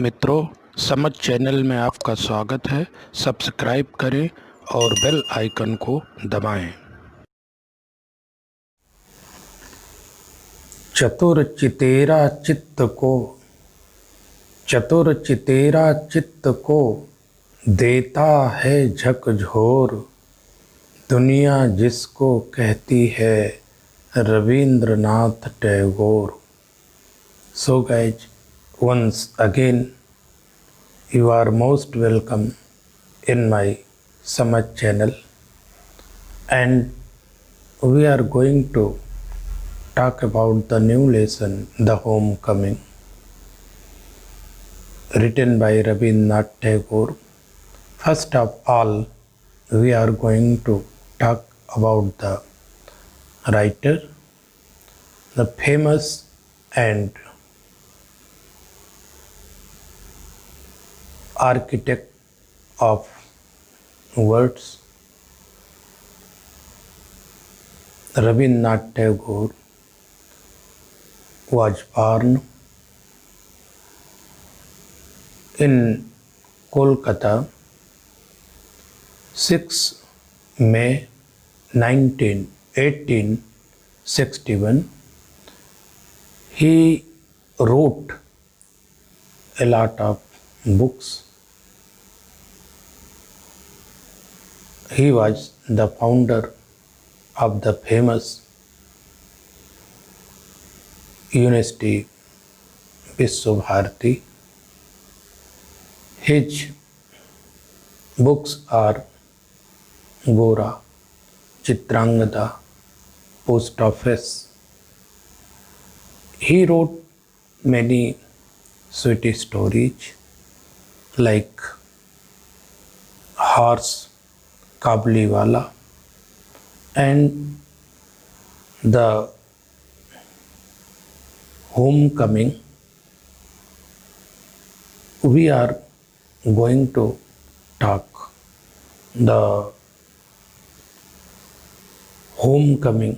मित्रों, समझ चैनल में आपका स्वागत है। सब्सक्राइब करें और बेल आइकन को दबाएं। चतुर चितेरा चित्त को देता है झकझोर, दुनिया जिसको कहती है Rabindranath Tagore. So guys, once again you are most welcome in my Samaj channel, and we are going to talk about the new lesson, The Homecoming, written by Rabindranath Tagore. First of all, we are going to talk about the writer, the famous and architect of words, Rabindranath Tagore was born in Kolkata 6 May 1861. He wrote a lot of books. He was the founder of the famous University Vishwabharati. His books are Gora, Chitrangada, Post Office. He wrote many sweet stories like Horse Kabliwala and The Homecoming. We are going to talk the Homecoming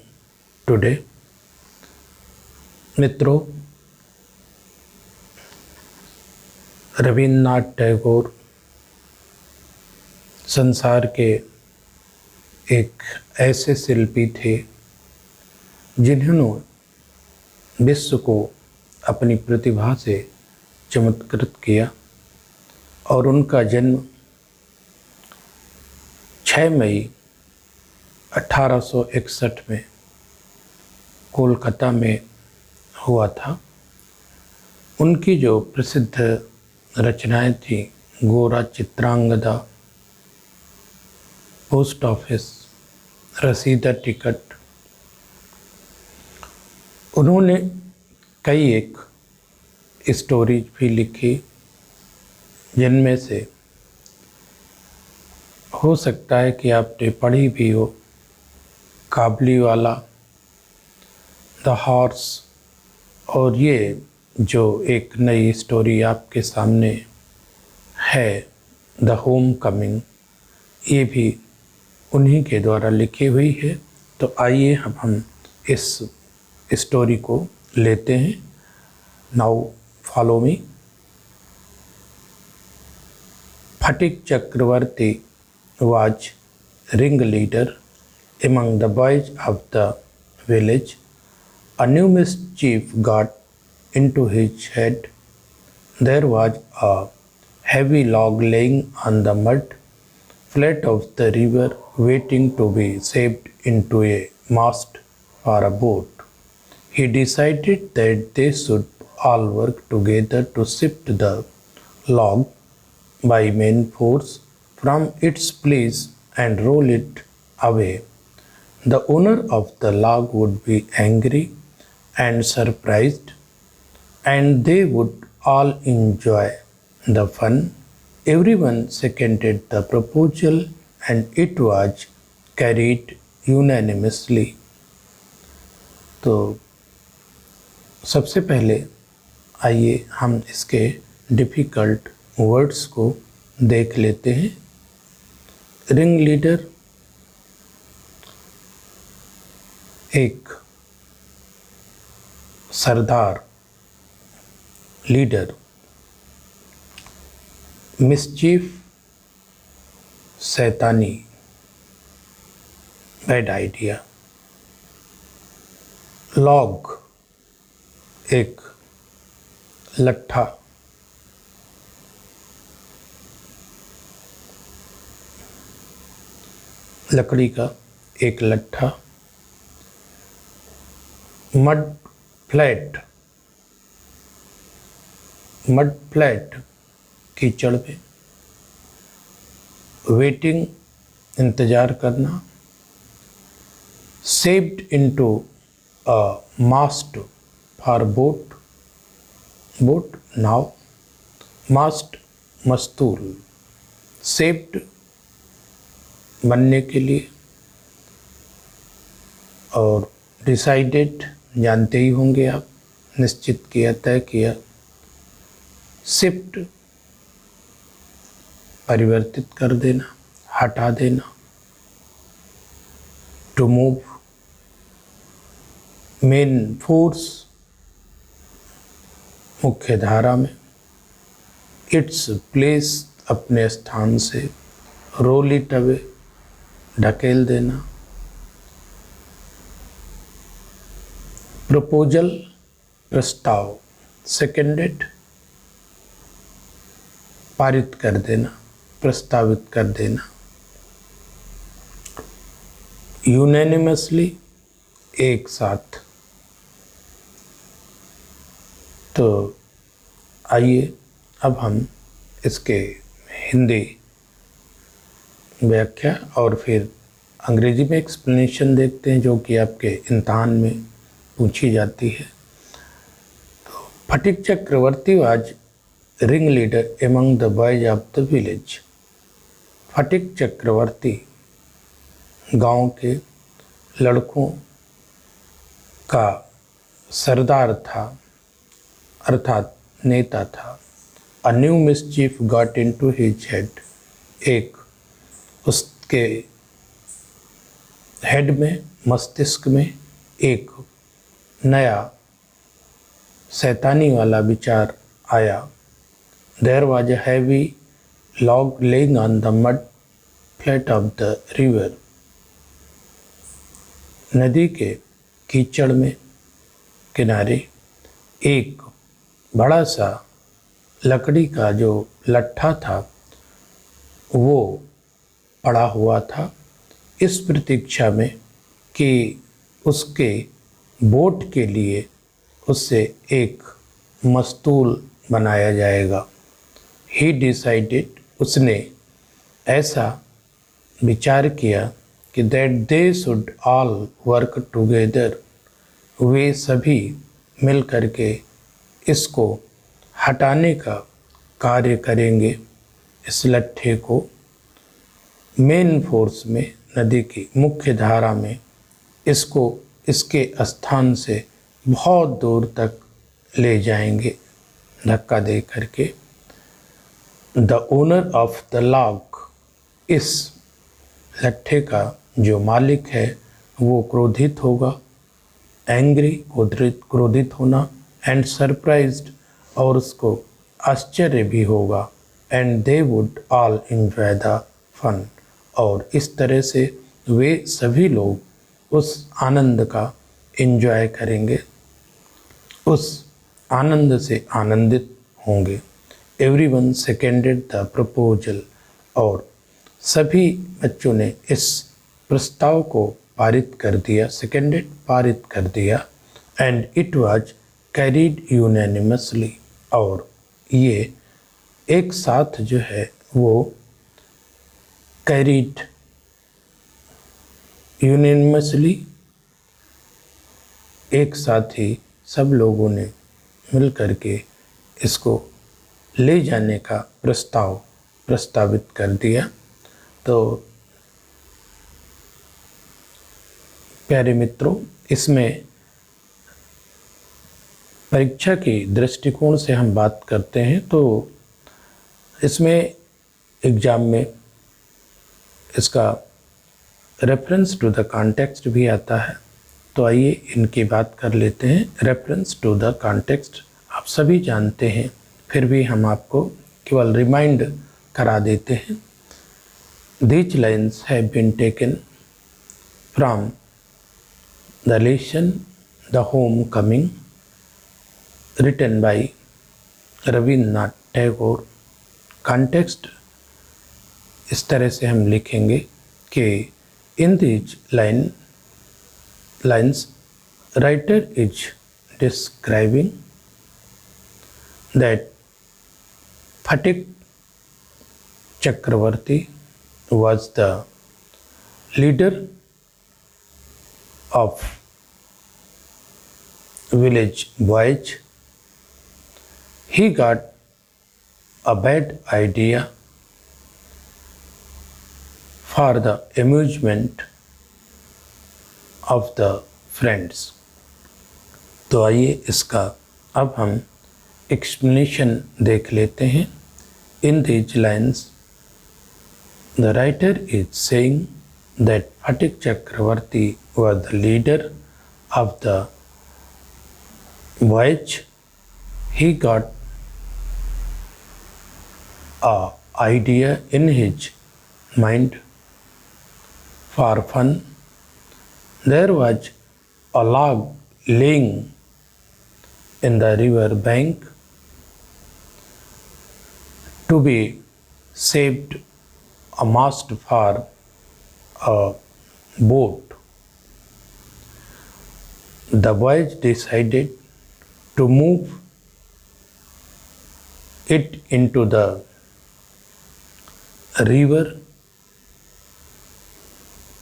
today. मित्रों, रविन्द्रनाथ टैगोर संसार के एक ऐसे शिल्पी थे जिन्होंने विश्व को अपनी प्रतिभा से चमत्कृत किया, और उनका जन्म 6 मई 1861 में कोलकाता में हुआ था। उनकी जो प्रसिद्ध रचनाएं थी, गोरा, चित्रांगदा, पोस्ट ऑफिस, रसीदा टिकट, उन्होंने कई एक स्टोरीज भी लिखी, जिनमें से हो सकता है कि आपने पढ़ी भी हो। काबलीवाला, द हॉर्स, और ये जो एक नई स्टोरी आपके सामने है, द होम कमिंग, ये भी उन्हीं के द्वारा लिखी हुई है। तो आइए हम इस स्टोरी को लेते हैं। Now follow me. Phatik Chakravarti was ringleader among the boys of the village. A new mischief got into his head. There was a heavy log lying on the mud flat of the river, waiting to be shaped into a mast for a boat. He decided that they should all work together to shift the log by main force from its place and roll it away. The owner of the log would be angry and surprised, and they would all enjoy the fun. Everyone seconded the proposal, and it was carried unanimously. तो सबसे पहले आइए हम इसके difficult words को देख लेते हैं। रिंग लीडर एक सरदार, लीडर, मिसचीफ शैतानी, बैड आइडिया। लॉग एक लट्ठा, लकड़ी का एक लट्ठा। मड फ्लैट, मड फ्लैट कीचड़ में। वेटिंग इंतजार करना। Shaped into a mast for boat, boat नाव। मास्ट मस्तूल, शेप्ड बनने के लिए। और डिसाइडेड जानते ही होंगे आप, निश्चित किया, तय किया। शिफ्ट परिवर्तित कर देना, हटा देना। टू मूव, मेन फोर्स मुख्य धारा में। इट्स प्लेस अपने स्थान से। रोल इट अवे ढकेल देना। प्रपोजल प्रस्ताव, सेकेंडेड पारित कर देना, प्रस्तावित कर देना। यूनैनिमसली एक साथ। तो आइए अब हम इसके हिंदी व्याख्या और फिर अंग्रेजी में एक्सप्लेनेशन देखते हैं, जो कि आपके इम्तहान में पूछी जाती है। तो Phatik Chakravarti was ringleader among the boys of the village. Phatik Chakravarti गांव के लड़कों का सरदार था, अर्थात नेता था। A new mischief got into his head, एक उसके हेड में, मस्तिष्क में एक नया शैतानी वाला विचार आया। There was a heavy log lying on the mud flat of the river. नदी के कीचड़ में किनारे एक बड़ा सा लकड़ी का जो लट्ठा था वो पड़ा हुआ था, इस प्रतीक्षा में कि उसके बोट के लिए उससे एक मस्तूल बनाया जाएगा। ही डिसाइडेड, उसने ऐसा विचार किया कि that they should all work together, वे सभी मिल करके इसको हटाने का कार्य करेंगे। इस लट्ठे को मेन फोर्स में, नदी की मुख्य धारा में, इसको इसके स्थान से बहुत दूर तक ले जाएंगे धक्का दे करके। The owner of the log, इस लट्ठे का जो मालिक है वो क्रोधित होगा। एंग्री, क्रोधित होना। एंड सरप्राइज्ड, और उसको आश्चर्य भी होगा। And they would all enjoy the fun, और इस तरह से वे सभी लोग उस आनंद का एंजॉय करेंगे, उस आनंद से आनंदित होंगे। एवरीवन सेकेंडेड द प्रपोजल, और सभी बच्चों ने इस प्रस्ताव को पारित कर दिया। सेकेंडेड पारित कर दिया। And it was carried unanimously, और ये एक साथ जो है वो कैरीड यूनैनिमसली, एक साथ ही सब लोगों ने मिल करके इसको ले जाने का प्रस्तावित कर दिया। तो प्यारे मित्रों, इसमें परीक्षा की दृष्टिकोण से हम बात करते हैं तो इसमें एग्ज़ाम में इसका रेफरेंस टू द कॉन्टेक्स्ट भी आता है। तो आइए इनकी बात कर लेते हैं। रेफरेंस टू द कॉन्टेक्स्ट आप सभी जानते हैं, फिर भी हम आपको केवल रिमाइंड करा देते हैं। These lines have been taken from the lesson The Homecoming, written by Rabindranath Tagore. Context इस तरह से हम लिखेंगे कि in these lines writer is describing that Phatik Chakravarti was the leader of village boys. He got a bad idea for the amusement of the friends. तो आइए इसका अब हम एक्सप्लेनेशन देख लेते हैं। In these lines, the writer is saying that Phatik Chakravarti was the leader of the voyage. He got an idea in his mind for fun. There was a log laying in the river bank to be saved, a mast for a boat. The boys decided to move it into the river,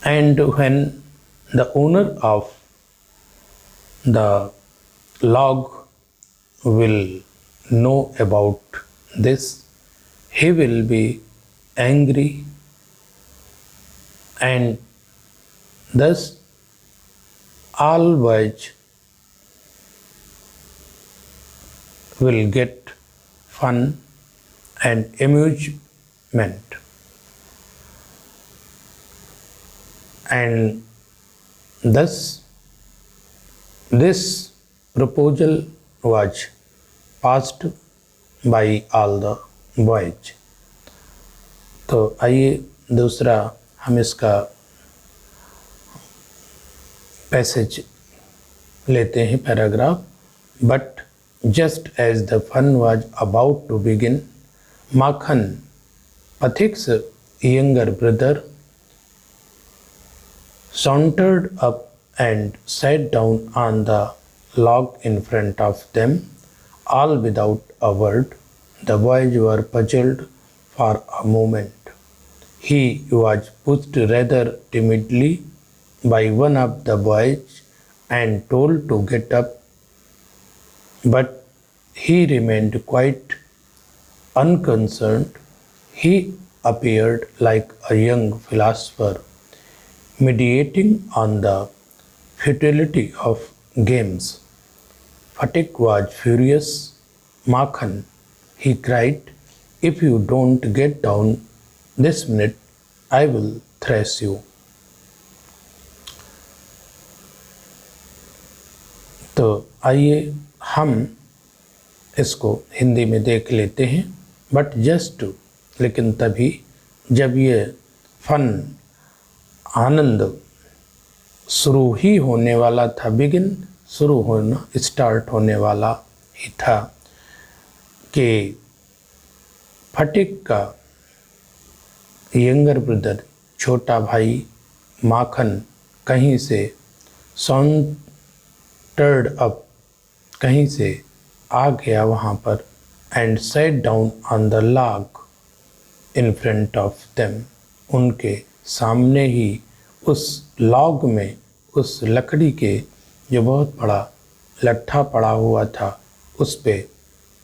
and when the owner of the log will know about this, he will be angry, and thus all boys will get fun and amusement. And thus this proposal was passed by all the boys. तो आइए दूसरा हम इसका passage लेते हैं, paragraph. But just as the fun was about to begin, Makhan, Phatik's younger brother, sauntered up and sat down on the log in front of them, all without a word. The boys were puzzled for a moment. He was pushed rather timidly by one of the boys and told to get up, but he remained quite unconcerned. He appeared like a young philosopher meditating on the futility of games. Phatik was furious. Makhan, he cried, if you don't get down this minute, I will thrash you. तो आइए हम इसको हिंदी में देख लेते हैं। But just, लेकिन तभी जब ये फन, आनंद शुरू ही होने वाला था, बिगिन, शुरू होना, स्टार्ट होने वाला ही था, कि फटिक का यंगर ब्रदर, छोटा भाई माखन, कहीं से साउंटर्ड अप, कहीं से आ गया वहाँ पर, and set down on the log in front of them, उनके सामने ही उस लॉग में, उस लकड़ी के जो बहुत बड़ा लट्ठा पड़ा हुआ था, उस पे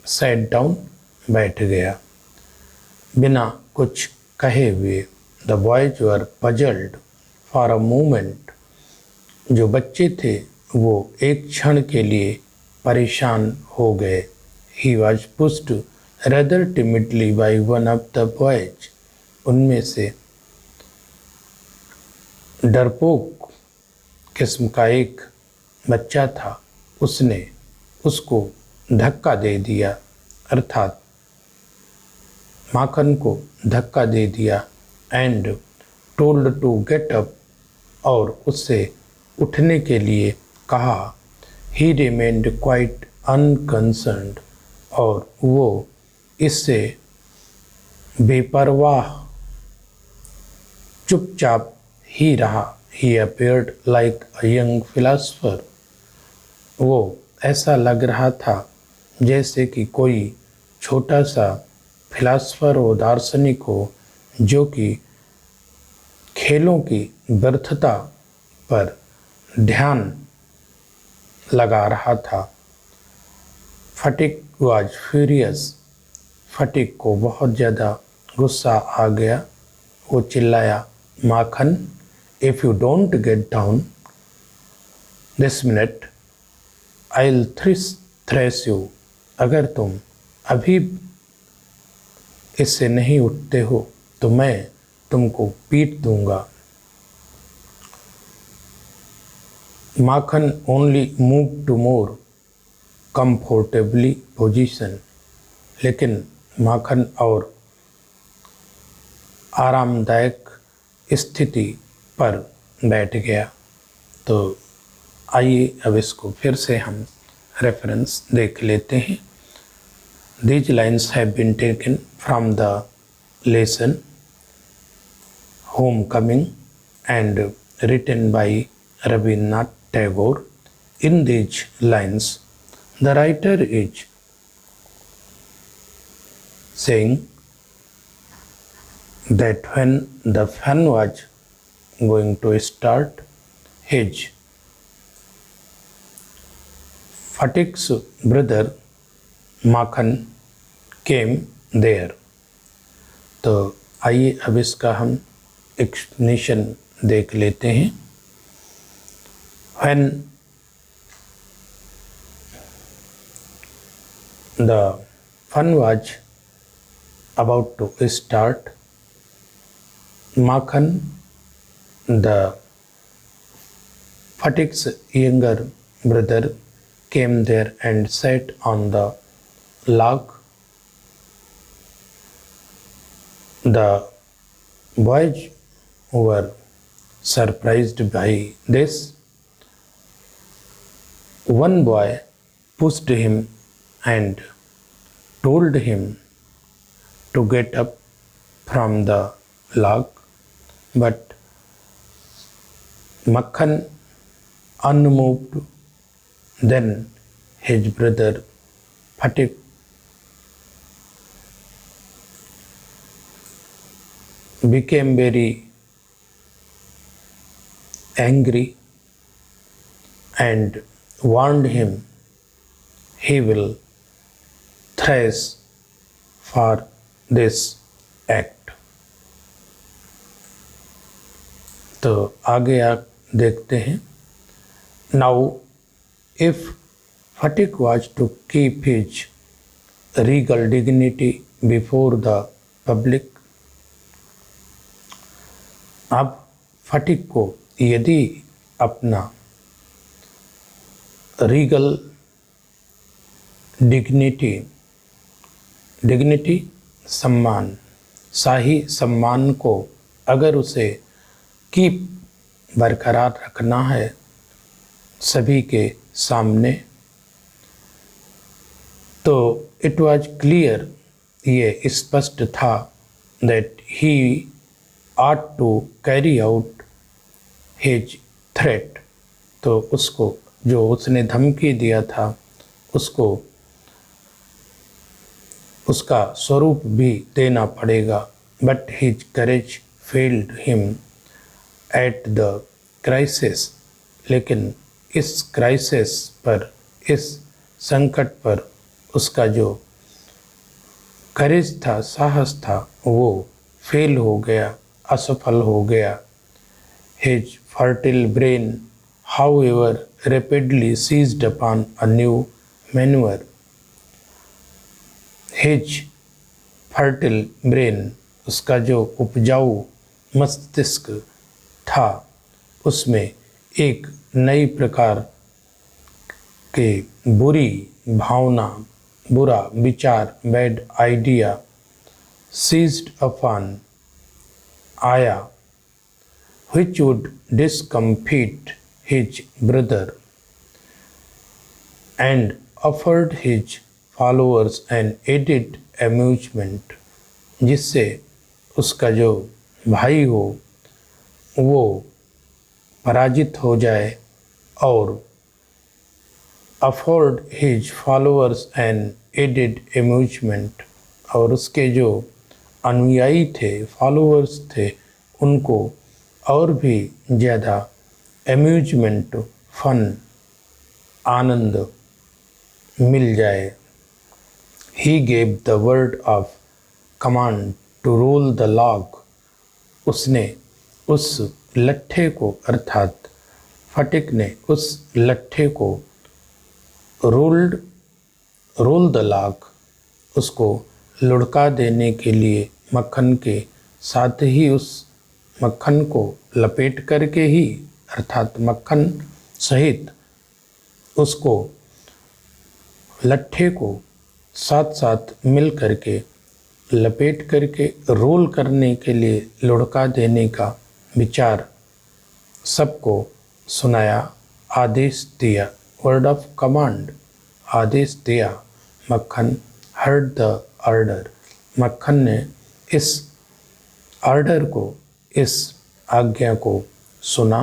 सेट डाउन, बैठ गया बिना कुछ कहे हुए। The boys were puzzled for a moment, जो बच्चे थे वो एक क्षण के लिए परेशान हो गए। He was pushed rather timidly by one of the boys, उनमें से डरपोक किस्म का एक बच्चा था, उसने उसको धक्का दे दिया, अर्थात माखन को धक्का दे दिया and told to get up, और उससे उठने के लिए कहा। ही रिमेन्ड क्वाइट अनकंसर्न्ड, और वो इससे बेपरवाह चुपचाप ही रहा। He appeared like a young philosopher, वो ऐसा लग रहा था जैसे कि कोई छोटा सा फिलासफर हो, दार्शनिक हो, जो कि खेलों की व्यर्थता पर ध्यान लगा रहा था। फटिक वॉज फ्यूरियस, फटिक को बहुत ज़्यादा गुस्सा आ गया। वो चिल्लाया, Makhan, if you don't get down this minute I will thrash you, अगर तुम अभी इससे नहीं उठते हो तो मैं तुमको पीट दूंगा। Makhan only move to more comfortably position, लेकिन माखन और आरामदायक स्थिति पर बैठ गया। तो आइए अब इसको फिर से हम रेफरेंस देख लेते हैं। These lines have been taken from the lesson Homecoming and written by Rabindranath Tagore. In these lines, the writer is saying that when the fun was going to start, his Fatik's brother Makhan came there. तो आइए अब इसका हम explanation देख लेते हैं। When the fun was about to start, Makhan, the Fatik's younger brother, came there and sat on the log. The boys were surprised by this. One boy pushed him and told him to get up from the log, but Makhan, unmoved, then his brother Fatik became very angry and warned him he will thrash for this act. तो आगे आप देखते हैं। Now if Fatik was to keep his regal dignity before the public, अब फटिक को यदि अपना Regal dignity सम्मान, शाही सम्मान को अगर उसे कीप बरकरार रखना है सभी के सामने, तो इट वाज क्लियर, ये स्पष्ट था, that he ought to carry out his threat, तो उसको जो उसने धमकी दिया था उसको उसका स्वरूप भी देना पड़ेगा। But his courage failed him at the crisis, लेकिन इस क्राइसिस पर, इस संकट पर उसका जो करेज था, साहस था, वो फेल हो गया, असफल हो गया। His fertile brain, however, rapidly seized upon a new maneuver. His fertile brain, उसका जो उपजाऊ मस्तिष्क था, उसमें एक नई प्रकार के बुरी भावना, बुरा विचार, bad idea seized upon Aya, which would discomfit his brother, and offered his followers an added amusement, जिससे उसका जो भाई हो वो पराजित हो जाए और afford his followers an added amusement, और उसके जो अनुयायी थे, फॉलोअर्स थे, उनको और भी ज़्यादा अम्यूजमेंट, फन, आनंद मिल जाए। He gave the word of command to roll the log, उसने उस लट्ठे को अर्थात फटिक ने उस लट्ठे को रोल द लॉग, उसको लुढ़का देने के लिए मक्खन के साथ ही उस मक्खन को लपेट करके ही अर्थात मक्खन सहित उसको लट्ठे को साथ साथ मिल करके लपेट करके रोल करने के लिए लुढ़का देने का विचार सबको सुनाया, आदेश दिया। वर्ड ऑफ कमांड, आदेश दिया। मक्खन हर्ड द ऑर्डर, मक्खन ने इस ऑर्डर को, इस आज्ञा को सुना।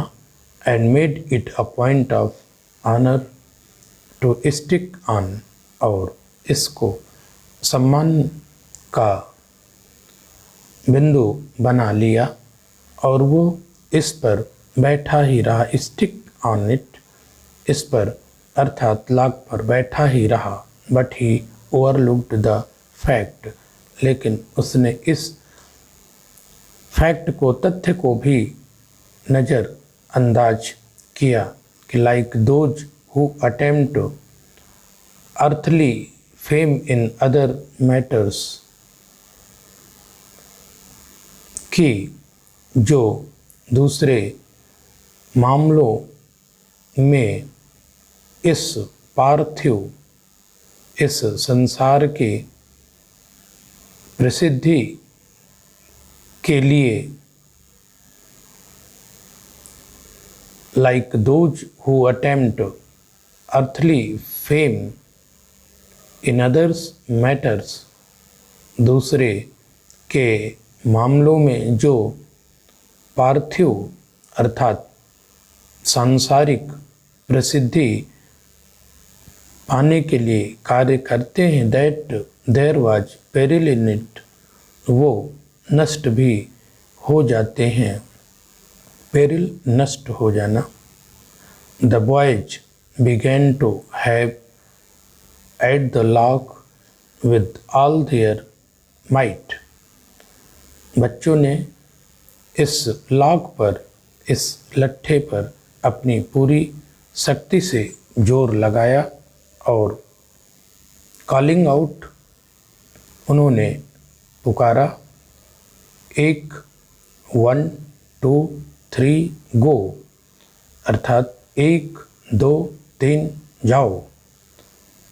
And made it a point of honour to stick on, और इसको सम्मान का बिंदु बना लिया और वो इस पर बैठा ही रहा। स्टिक ऑन इट, इस पर अर्थात लाग पर बैठा ही रहा। But he overlooked the fact, लेकिन उसने इस फैक्ट को, तथ्य को भी नज़र अंदाज किया कि like those who attempt earthly fame in other matters, कि जो दूसरे मामलों में इस पार्थिव, इस संसार की प्रसिद्धि के लिए like those who attempt earthly fame in others matters, दूसरे के मामलों में जो पार्थिव अर्थात सांसारिक प्रसिद्धि पाने के लिए कार्य करते हैं, that there was peril in it, वो नष्ट भी हो जाते हैं। पेरिल, नष्ट हो जाना। The boys began to have at the log with all their might, बच्चों ने इस लॉग पर, इस लट्ठे पर अपनी पूरी शक्ति से जोर लगाया और कॉलिंग आउट, उन्होंने पुकारा, 1 1 2 3 गो, अर्थात 1 2 3 जाओ।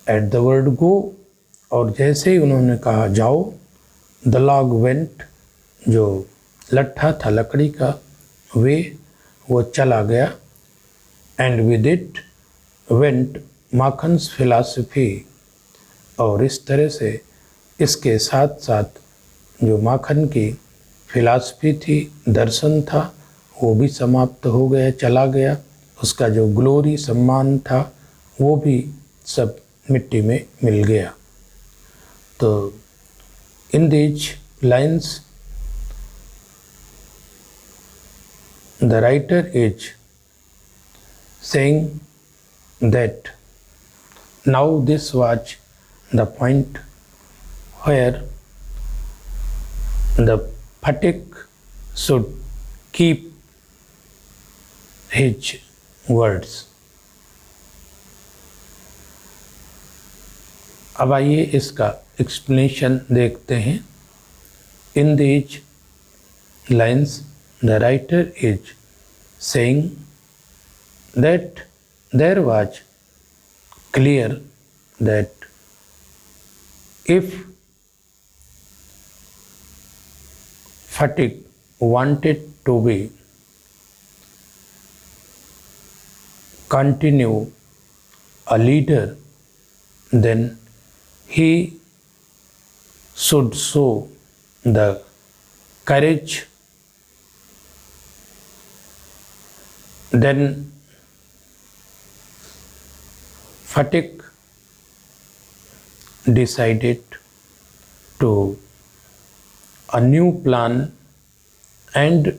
एट द वर्ड गो, और जैसे ही उन्होंने कहा जाओ, द लॉग वेंट, जो लट्ठा था लकड़ी का, वो चला गया। And with it went Makhan's philosophy, और इस तरह से इसके साथ साथ जो माखन की फिलॉसफी थी, दर्शन था, वो भी समाप्त हो गया, चला गया। उसका जो ग्लोरी, सम्मान था, वो भी सब मिट्टी में मिल गया। तो in these lines the writer is saying that now this was the point where the Phatik should keep his words. अब आइए इसका एक्सप्लेनेशन देखते हैं। In these lines the writer is saying that there was clear that if Phatik wanted to be continue a leader, then he should show the courage. Then Phatik decided to a new plan, and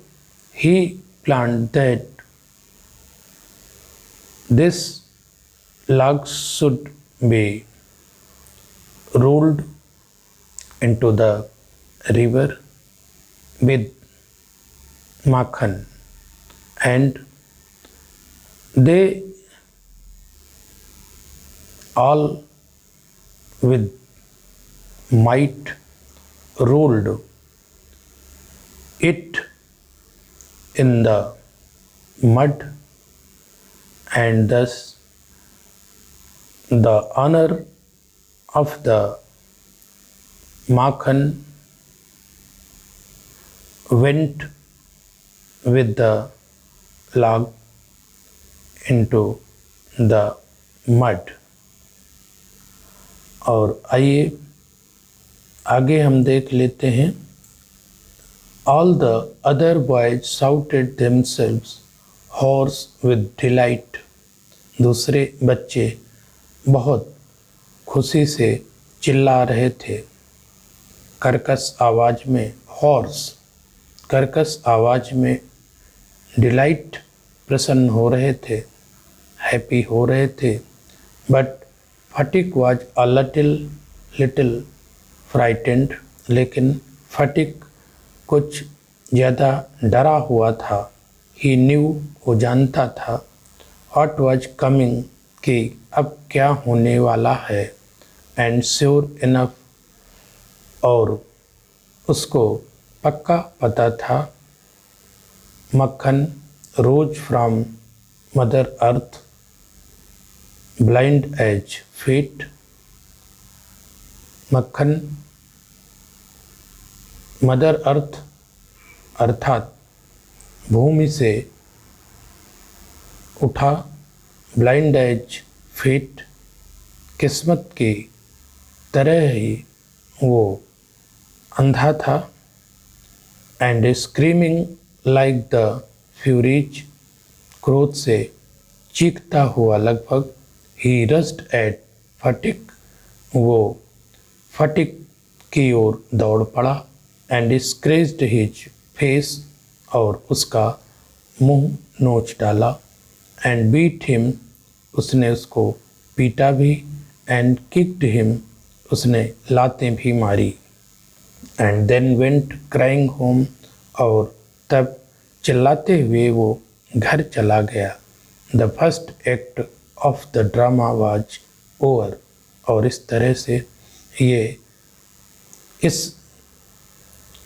he planned that this log should be rolled into the river with Makhan, and they all with might rolled it in the mud, and thus the honor of the Makhan went with the log into the mud. और आइए आगे हम देख लेते हैं। All the other boys shouted themselves hoarse with delight. दूसरे बच्चे बहुत खुशी से चिल्ला रहे थे, कर्कश आवाज में, हॉर्स कर्कश आवाज में, डिलाइट प्रसन्न हो रहे थे, हैप्पी हो रहे थे। But Phatik was a little frightened, लेकिन फटिक कुछ ज़्यादा डरा हुआ था। ही न्यू, वो जानता था, व्हाट वाज कमिंग, कि अब क्या होने वाला है, एंड श्योर इनफ, और उसको पक्का पता था, Makhan rose from mother earth blind as feet. Makhan mother earth अर्थात भूमि से उठा, ब्लाइंड एज फीट, किस्मत की तरह ही वो अंधा था, and screaming like the Furies, क्रोध से चीखता हुआ लगभग, ही रस्ड एट फटिक, वो फटिक की ओर दौड़ पड़ा, एंड स्क्रेच्ड हिज फेस, और उसका मुंह नोच डाला, एंड बीट हिम, उसने उसको पीटा भी, एंड किक्ड हिम, उसने लातें भी मारी, and then went crying home, और तब चिल्लाते हुए वो घर चला गया। The first act of the drama was over, और इस तरह से ये इस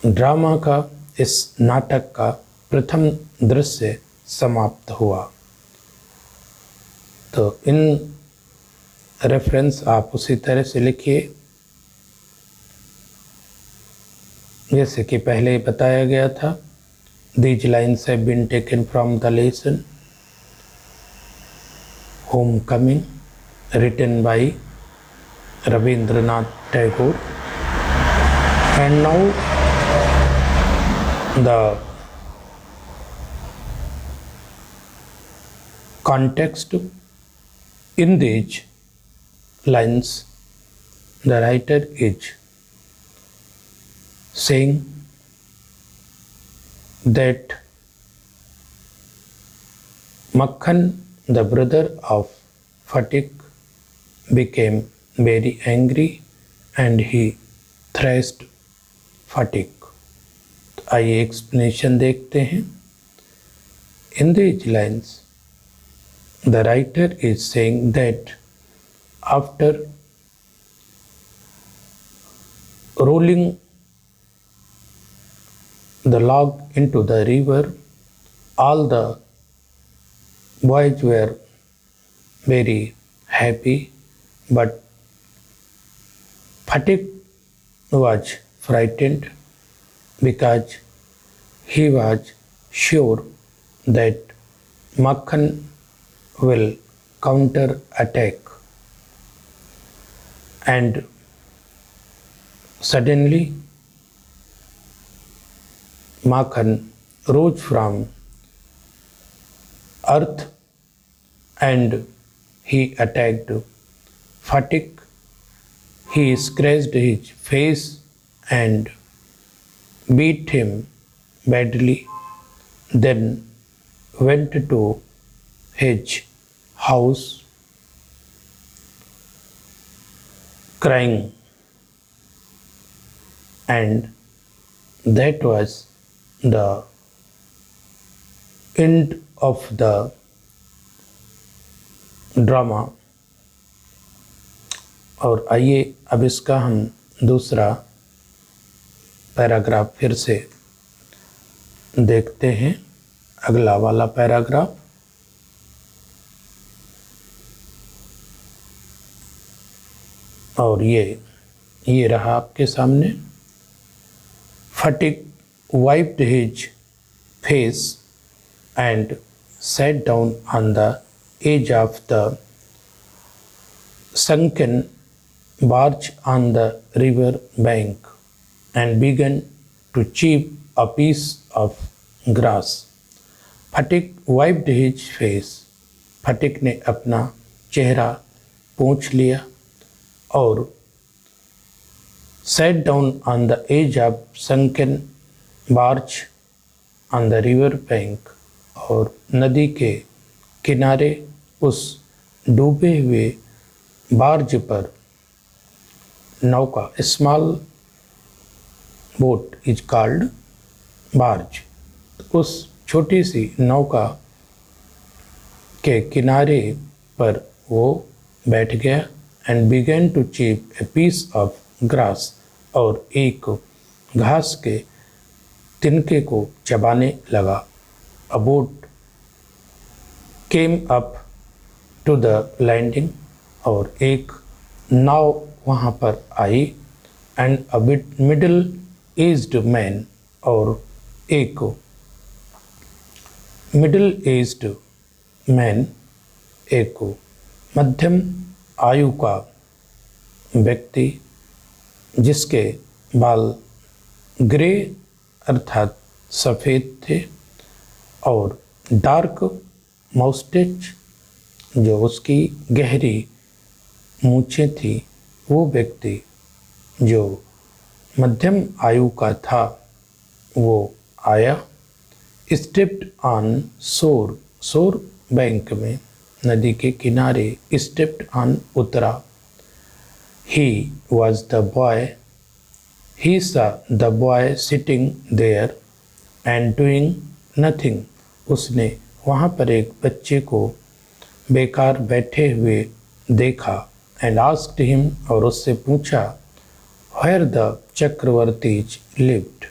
ड्रामा का, इस नाटक का प्रथम दृश्य समाप्त हुआ। तो इन रेफरेंस आप उसी तरह से लिखिए जैसे कि पहले बताया गया था। These lines have been taken from the lesson Homecoming, written by Rabindranath Tagore. And now the context. In these lines, the writer is saying that Makhan, the brother of Phatik, became very angry and he thrashed Phatik. आइए explanation देखते हैं। In these lines, the writer is saying that after rolling the log into the river, all the boys were very happy, but Phatik was frightened because He was sure that Makhan will counter attack, and suddenly Makhan rose from earth and he attacked Phatik. He scratched his face and beat him badly, then went to his house crying, and that was the end of the drama. और आइए अब इसका हम दूसरा paragraph फिर से देखते हैं, अगला वाला पैराग्राफ। और ये रहा आपके सामने। फटिक wiped his face and sat down on the edge of the sunken barge on the river bank and began to chip a piece of grass. Sphatik wiped his face. फटिक ने अपना चेहरा पोंछ लिया और sat down on the edge of sunken barge on the river bank, और नदी के किनारे उस डूबे हुए बार्ज पर, नौका, small boat is called barge, उस छोटी सी नौका के किनारे पर वो बैठ गया and began to chip a piece of grass, और एक घास के तिनके को चबाने लगा। A boat came up to the landing, और एक नाव वहाँ पर आई, and a middle aged man, और एक मिडिल एज्ड मैन, एक मध्यम आयु का व्यक्ति जिसके बाल ग्रे अर्थात सफ़ेद थे और डार्क मस्टैच, जो उसकी गहरी मूछें थी, वो व्यक्ति जो मध्यम आयु का था वो आया। स्टेप्ड ऑन शोर, शोर बैंक में, नदी के किनारे, स्टेप्ड ऑन उतरा। He was the boy, he saw the boy sitting there and doing nothing. उसने वहाँ पर एक बच्चे को बेकार बैठे हुए देखा, and asked him, और उससे पूछा, where the चक्रवर्तीज lived,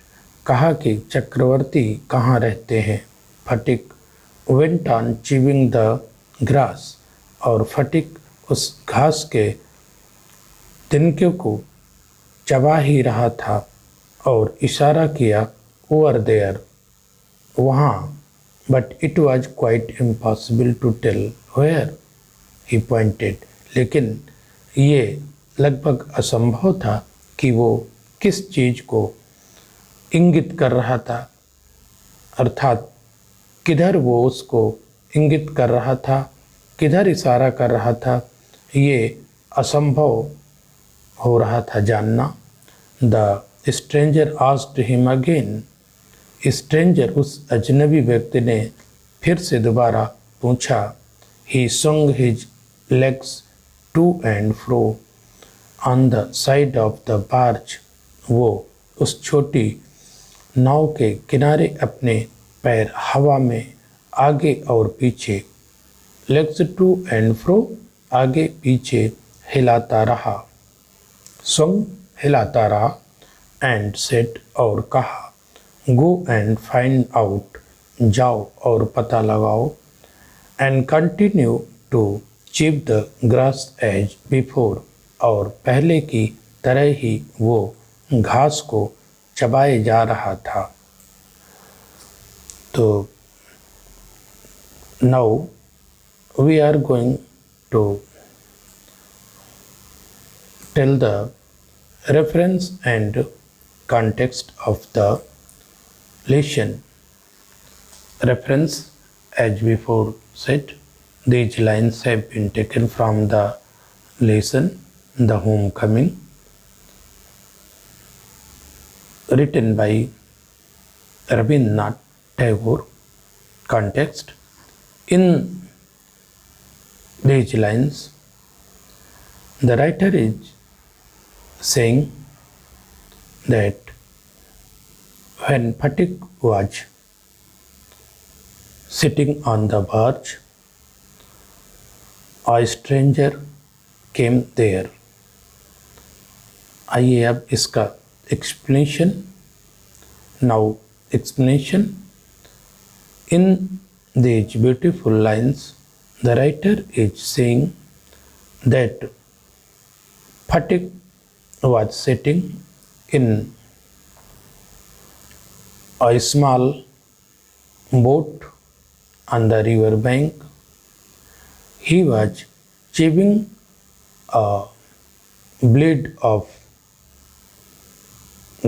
कहा कि चक्रवर्ती कहाँ रहते हैं। फटिक went on chewing the grass, और फटिक उस घास के तिनके को चबा ही रहा था और इशारा किया ओवर देयर, वहाँ, but it was quite impossible to tell where he pointed, लेकिन ये लगभग असंभव था कि वो किस चीज़ को इंगित कर रहा था, अर्थात किधर वो उसको इंगित कर रहा था, किधर इशारा कर रहा था, ये असंभव हो रहा था जानना। The stranger asked him again, stranger उस अजनबी व्यक्ति ने फिर से दोबारा पूछा। ही swung his legs to and fro on the side of the barge, वो उस छोटी नाव के किनारे अपने पैर हवा में आगे और पीछे, लेग्स टू एंड फ्रो, आगे पीछे हिलाता रहा, swung हिलाता रहा, एंड सेट, और कहा, गो एंड फाइंड आउट, जाओ और पता लगाओ, and continue to chip the grass as before, और पहले की तरह ही वो घास को चबाए जा रहा था। तो now we are going to tell the reference and context of the lesson. Reference, as before said, these lines have been taken from the lesson The Homecoming, written by Rabindranath Tagore. Context: in these lines, the writer is saying that when Phatik was sitting on the barge, a stranger came there. आइए अब इसका explanation. Now explanation. In these beautiful lines, the writer is saying that Phatik was sitting in a small boat on the river bank. He was chewing a blade of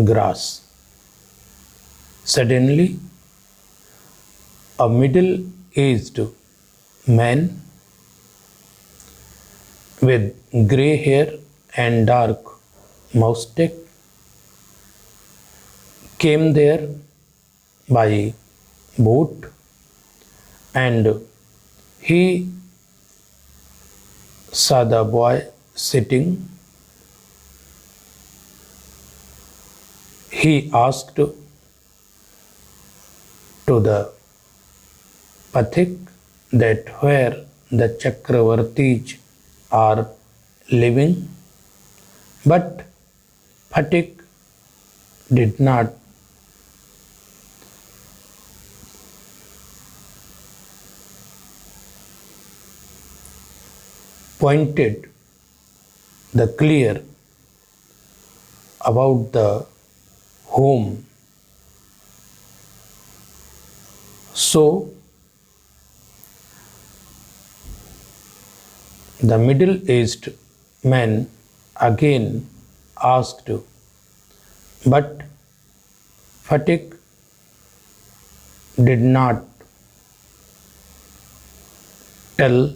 grass. Suddenly, a middle-aged man with grey hair and dark mustache came there by boat, and he saw the boy sitting. He asked to the Phatik that where the Chakravartis are living, but Phatik did not pointed the clear about the home. So the middle-aged man again asked, but Phatik did not tell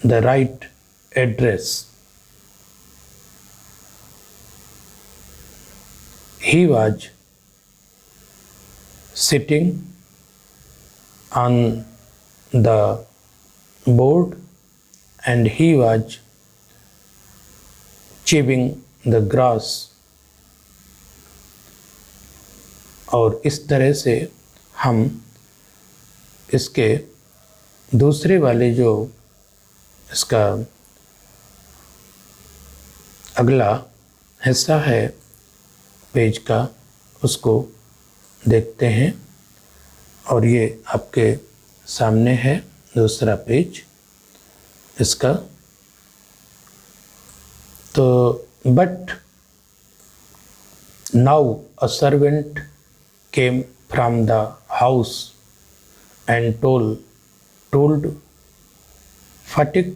the right address. He was sitting on the board and he was chewing the grass. और इस तरह से हम इसके दूसरे वाले जो इसका अगला हिस्सा है पेज का उसको देखते हैं, और ये आपके सामने है दूसरा पेज इसका। तो but now a servant came from the house and told Phatik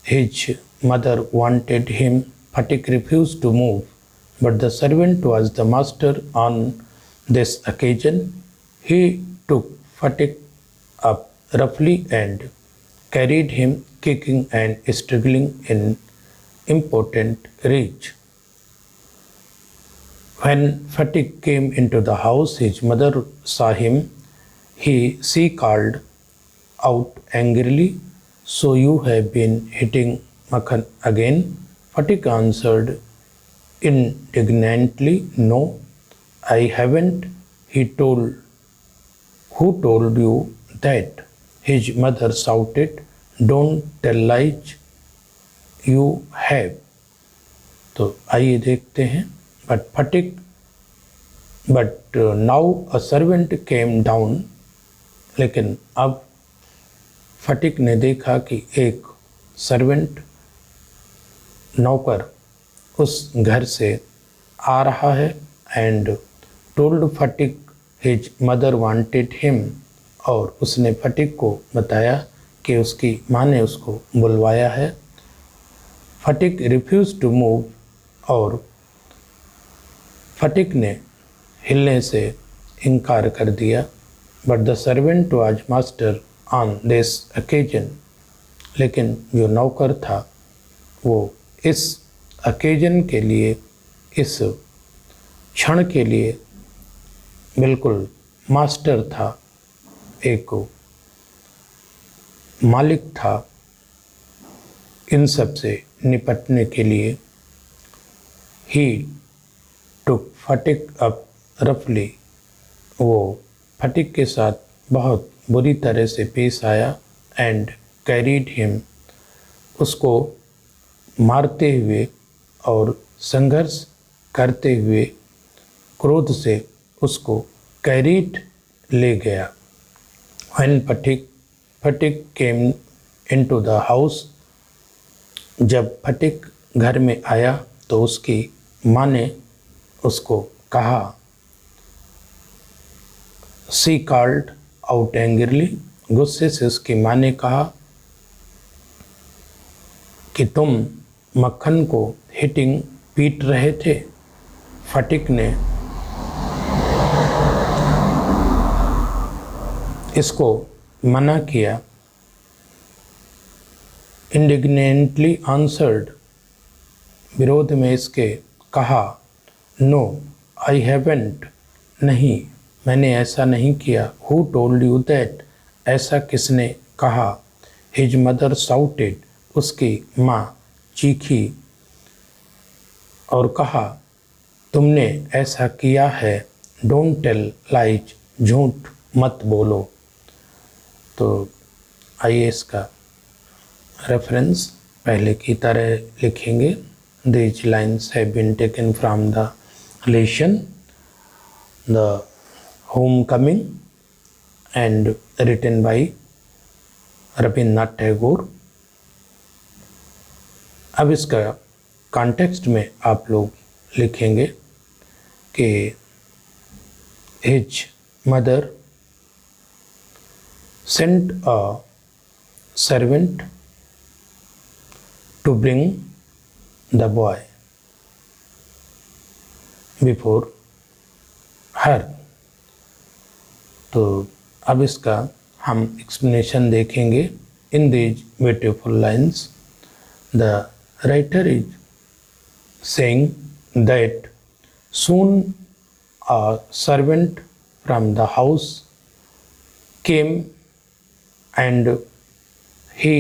his mother wanted him. Phatik refused to move, but the servant was the master on this occasion. He took Phatik up roughly and carried him kicking and struggling in impotent reach. When Phatik came into the house, his mother saw him. She called out angrily, "So you have been hitting Makhan again?" Phatik answered indignantly, "No, I haven't." Who told you that?" His mother shouted. "Don't tell lies, you have." तो आइए देखते हैं। But now a servant came down. लेकिन अब फटिक ने देखा कि एक सर्वेंट नौकर उस घर से आ रहा है, and told Phatik his mother wanted him, और उसने फटिक को बताया कि उसकी माँ ने उसको बुलवाया है। फटिक रिफ्यूज टू मूव, और फटिक ने हिलने से इनकार कर दिया। But the servant was master on this occasion, लेकिन जो नौकर था वो इस ओकेजन के लिए, इस क्षण के लिए बिल्कुल मास्टर था, एक मालिक था इन सब से निपटने के लिए। ही टुक फटिक अप रफली, वो फटिक के साथ बहुत बुरी तरह से पेश आया। एंड कैरीड हिम, उसको मारते हुए और संघर्ष करते हुए क्रोध से उसको कैरीड ले गया। When Phatik came into the house, जब फटिक घर में आया तो उसकी माँ ने उसको कहा, सी कॉल्ड आउट एंग्रीली, गुस्से से उसकी माँ ने कहा कि तुम मक्खन को हिटिंग पीट रहे थे। फटिक ने इसको मना किया। इंडिग्नेंटली आंसर्ड, विरोध में इसके कहा, नो आई हैवेंट, नहीं मैंने ऐसा नहीं किया। हु टोल्ड यू दैट, ऐसा किसने कहा। हिज मदर साउटेड, उसकी माँ चीखी और कहा, तुमने ऐसा किया है। डोंट टेल लाइज, झूठ मत बोलो। तो आइए इसका रेफरेंस पहले की तरह लिखेंगे। These lines have been taken from the lesson The Homecoming and written by Rabindranath Tagore. अब इसका कॉन्टेक्स्ट में आप लोग लिखेंगे कि his mother sent a servant to bring the boy before her. तो अब इसका हम एक्सप्लेनेशन देखेंगे। In these beautiful lines the writer is saying that soon a servant from the house came and he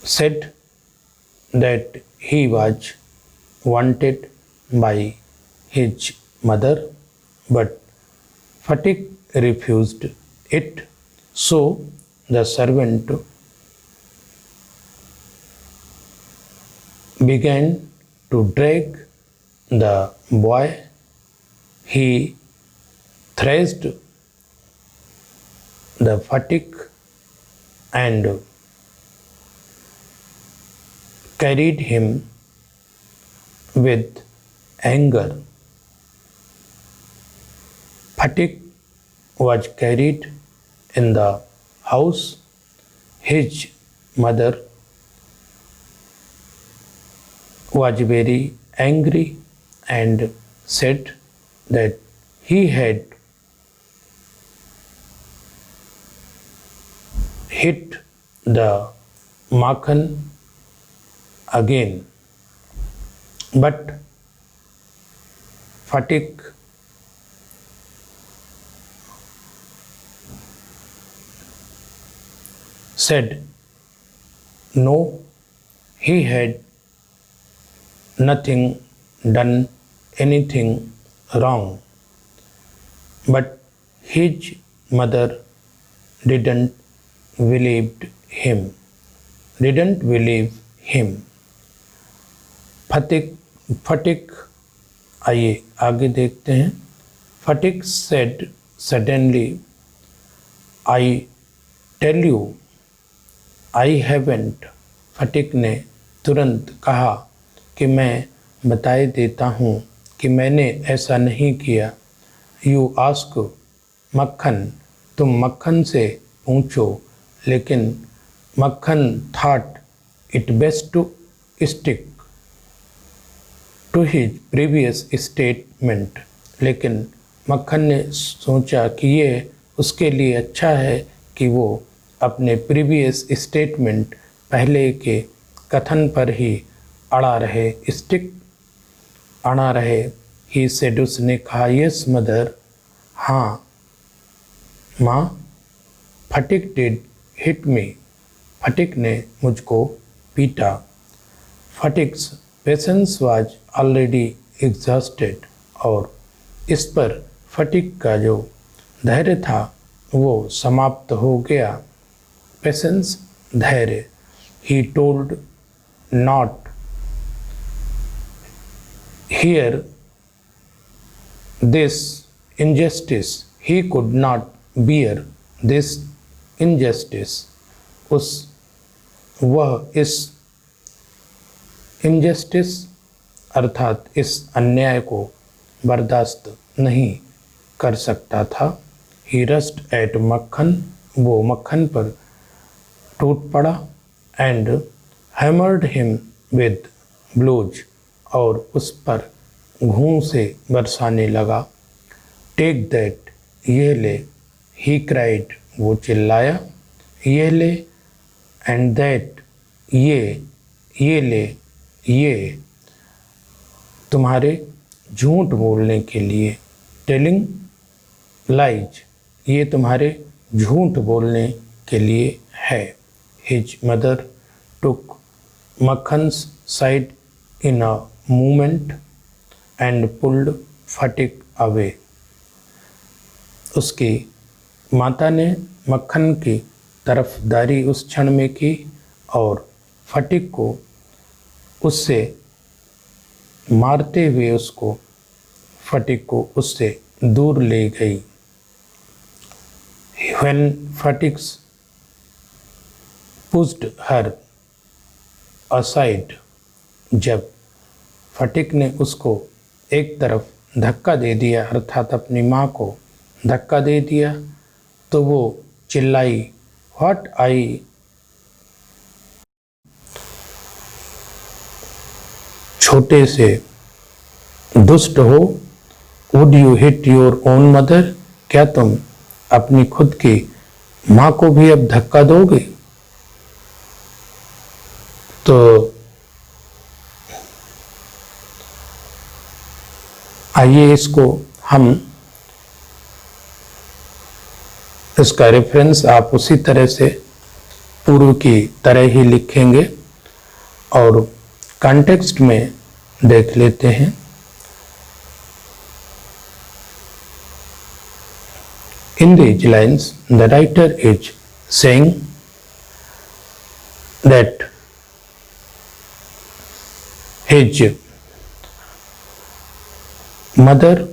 said that he was wanted by his mother, but Fatik refused it. So the servant began to drag the boy. He thrashed the Fatik and carried him with anger. Fatik was carried in the house. His mother was very angry and said that he had hit the Makhan again, but Fatik said no, he had nothing done anything wrong, but his mother didn't believe him. फटिक आइए आगे देखते हैं। फटिक said suddenly, I tell you I haven't. फटिक ने तुरंत कहा कि मैं बताए देता हूँ कि मैंने ऐसा नहीं किया। यू आस्क मक्खन, तुम मक्खन से पूछो, लेकिन Makhan thought it best to stick to his previous statement, लेकिन मक्खन ने सोचा कि ये उसके लिए अच्छा है कि वो अपने प्रीवियस स्टेटमेंट, पहले के कथन पर ही अड़ा रहे, स्टिक अड़ा रहे। ही सेड, उसने कहा, यस मदर, हाँ माँ, फटिक डिड हिट मी, फटिक ने मुझको पीटा। फटिक्स पेशेंस वाज ऑलरेडी एग्जॉस्टेड, और इस पर फटिक का जो धैर्य था वो समाप्त हो गया। पेशेंस, धैर्य। He told not here this injustice, he could not bear this injustice, वह इस injustice अर्थात इस अन्याय को बर्दाश्त नहीं कर सकता था। He rushed at मक्खन, वो मक्खन पर टूट पड़ा, and hammered him with blows, और उस पर घूं से बरसाने लगा। टेक दैट, ये ले, ही क्राइड, वो चिल्लाया, ये ले, एंड दैट, ये ले, ये तुम्हारे झूठ बोलने के लिए, टेलिंग लाइज, ये तुम्हारे झूठ बोलने के लिए है। His mother took Makhan's side in a moment and pulled Phatik away, उसकी माता ने मक्खन की तरफदारी उस क्षण में की और फटिक को उससे मारते हुए फटिक को उससे दूर ले गई। When फटिक्स pushed her aside, जब फटिक ने उसको एक तरफ धक्का दे दिया, अर्थात अपनी माँ को धक्का दे दिया, तो वो चिल्लाई, व्हाट आई, छोटे से दुष्ट हो, would you hit your own mother, क्या तुम अपनी खुद की माँ को भी अब धक्का दोगे? तो आइए इसको हम, इसका रेफरेंस आप उसी तरह से पूर्व की तरह ही लिखेंगे और कॉन्टेक्स्ट में देख लेते हैं। In these lines, the writer is saying that his mother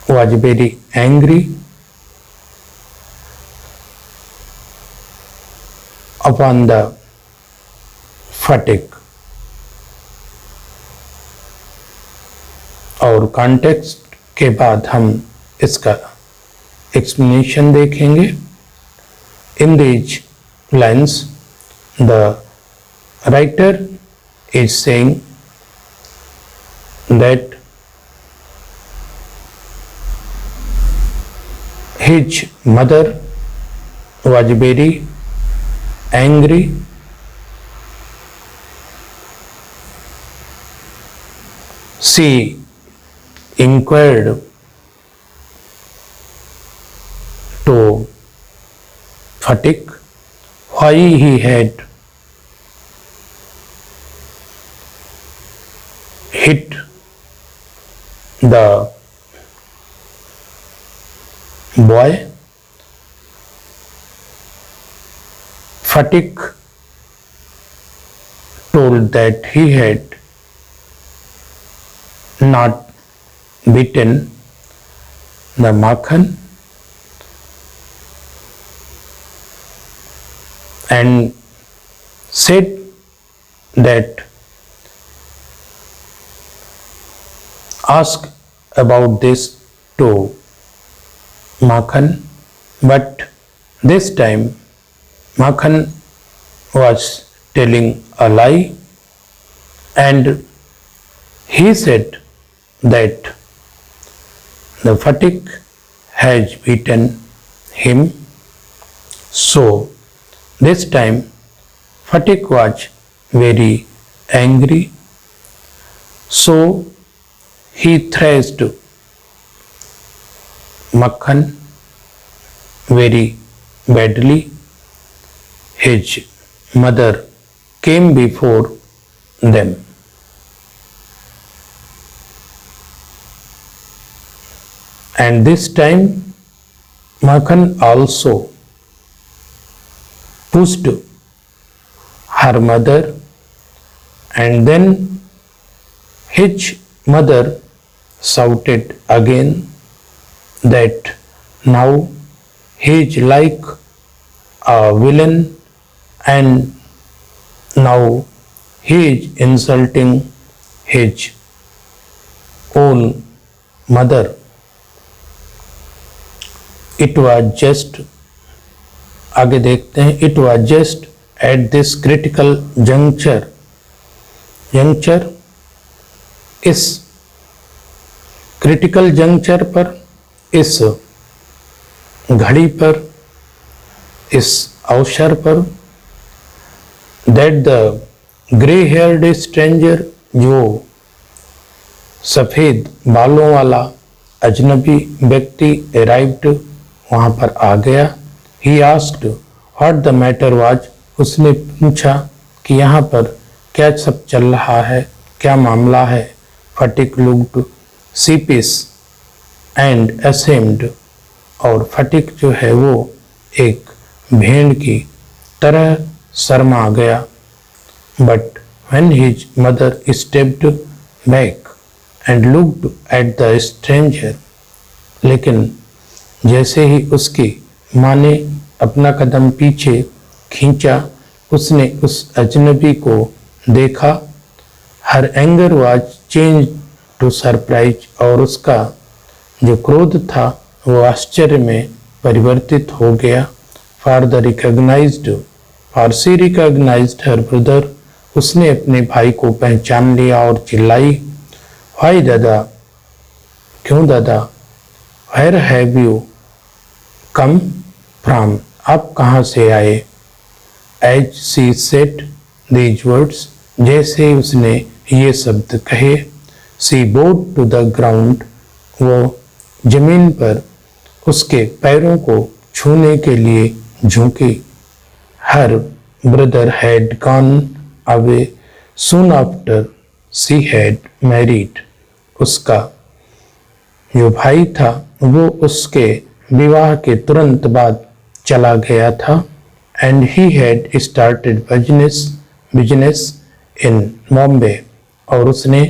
was very angry upon the फटिक, और कॉन्टेक्स्ट के बाद हम इसका एक्सप्लेनेशन देखेंगे। In these lines the writer is saying that his mother was very angry she inquired to Fatik why he had hit the boy. Fatik told that he had not beaten the Makhan and said that asked about this to Makhan, but this time Makhan was telling a lie, and he said that the Phatik has beaten him. So this time Phatik was very angry, so he thrashed Makhan very badly. His mother came before them. And this time Makhan also pushed her mother, and then his mother shouted again that now he is like a villain, and now he is insulting his own mother. It was just, आगे देखते हैं, it was just at this critical juncture, इस critical juncture पर, इस घड़ी पर, इस अवसर पर, that the grey heard stranger, जो सफेद बालों वाला अजनबी व्यक्ति अराइव्ड, वहां पर आ गया. He asked what the matter was, उसने पूछा कि यहाँ पर क्या सब चल रहा है, क्या मामला है. फटिक लुक्ड सीपिस एंड असेम्ड, और फटिक जो है वो एक भेड़ की तरह शर्मा गया. But when his mother stepped back and looked at the stranger, लेकिन जैसे ही उसकी माँ ने अपना कदम पीछे खींचा, उसने उस अजनबी को देखा. Her anger was change to surprise, और उसका जो क्रोध था वो आश्चर्य में परिवर्तित हो गया. For she recognised her brother, उसने अपने भाई को पहचान लिया और चिल्लाई, व्हाई दादा, क्यों दादा, where have you come from, आप कहाँ से आए. As she said these words, जैसे ही उसने ये शब्द कहे, she bowed to the ground, वो जमीन पर उसके पैरों को छूने के लिए झुकी. Her brother had gone away soon after she had married, उसका जो भाई था वो उसके विवाह के तुरंत बाद चला गया था. And he had started business in Bombay, और उसने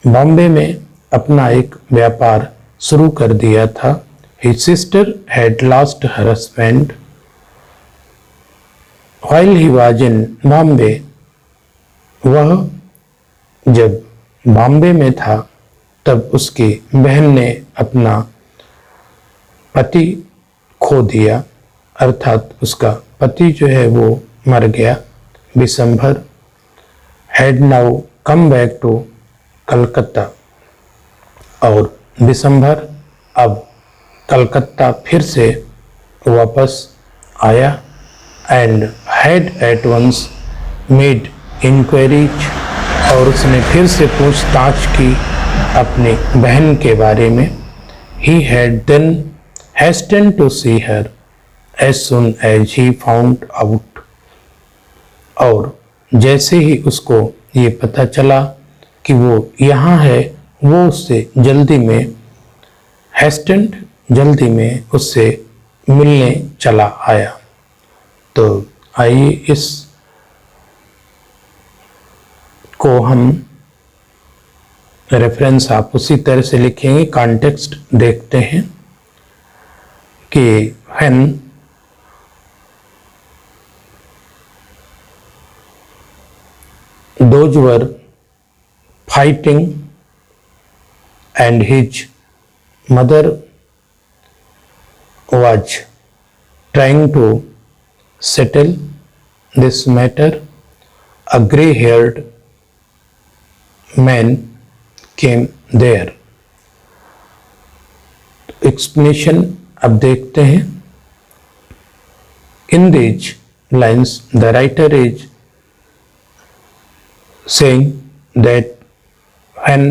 बॉम्बे में अपना एक व्यापार शुरू कर दिया था. His sister had lost her husband while he was in Bombay, वह जब बॉम्बे में था तब उसकी बहन ने अपना पति खो दिया, अर्थात उसका पति जो है वो मर गया. Vishambhar had now come back to Calcutta, और विशंभर अब कलकत्ता फिर से वापस आया. And had at once made inquiries, और उसने फिर से पूछताछ की अपनी बहन के बारे में. He had then hastened to see her as soon as he found out, और जैसे ही उसको ये पता चला कि वो यहाँ है, वो उससे जल्दी में उससे मिलने चला आया. तो आइए इस को हम रेफरेंस आप उसी तरह से लिखेंगे, कॉन्टेक्स्ट देखते हैं कि when those were fighting and his mother was trying to settle this matter, a grey-haired man came there. Explanation अब देखते हैं. In these lines, the writer is saying that when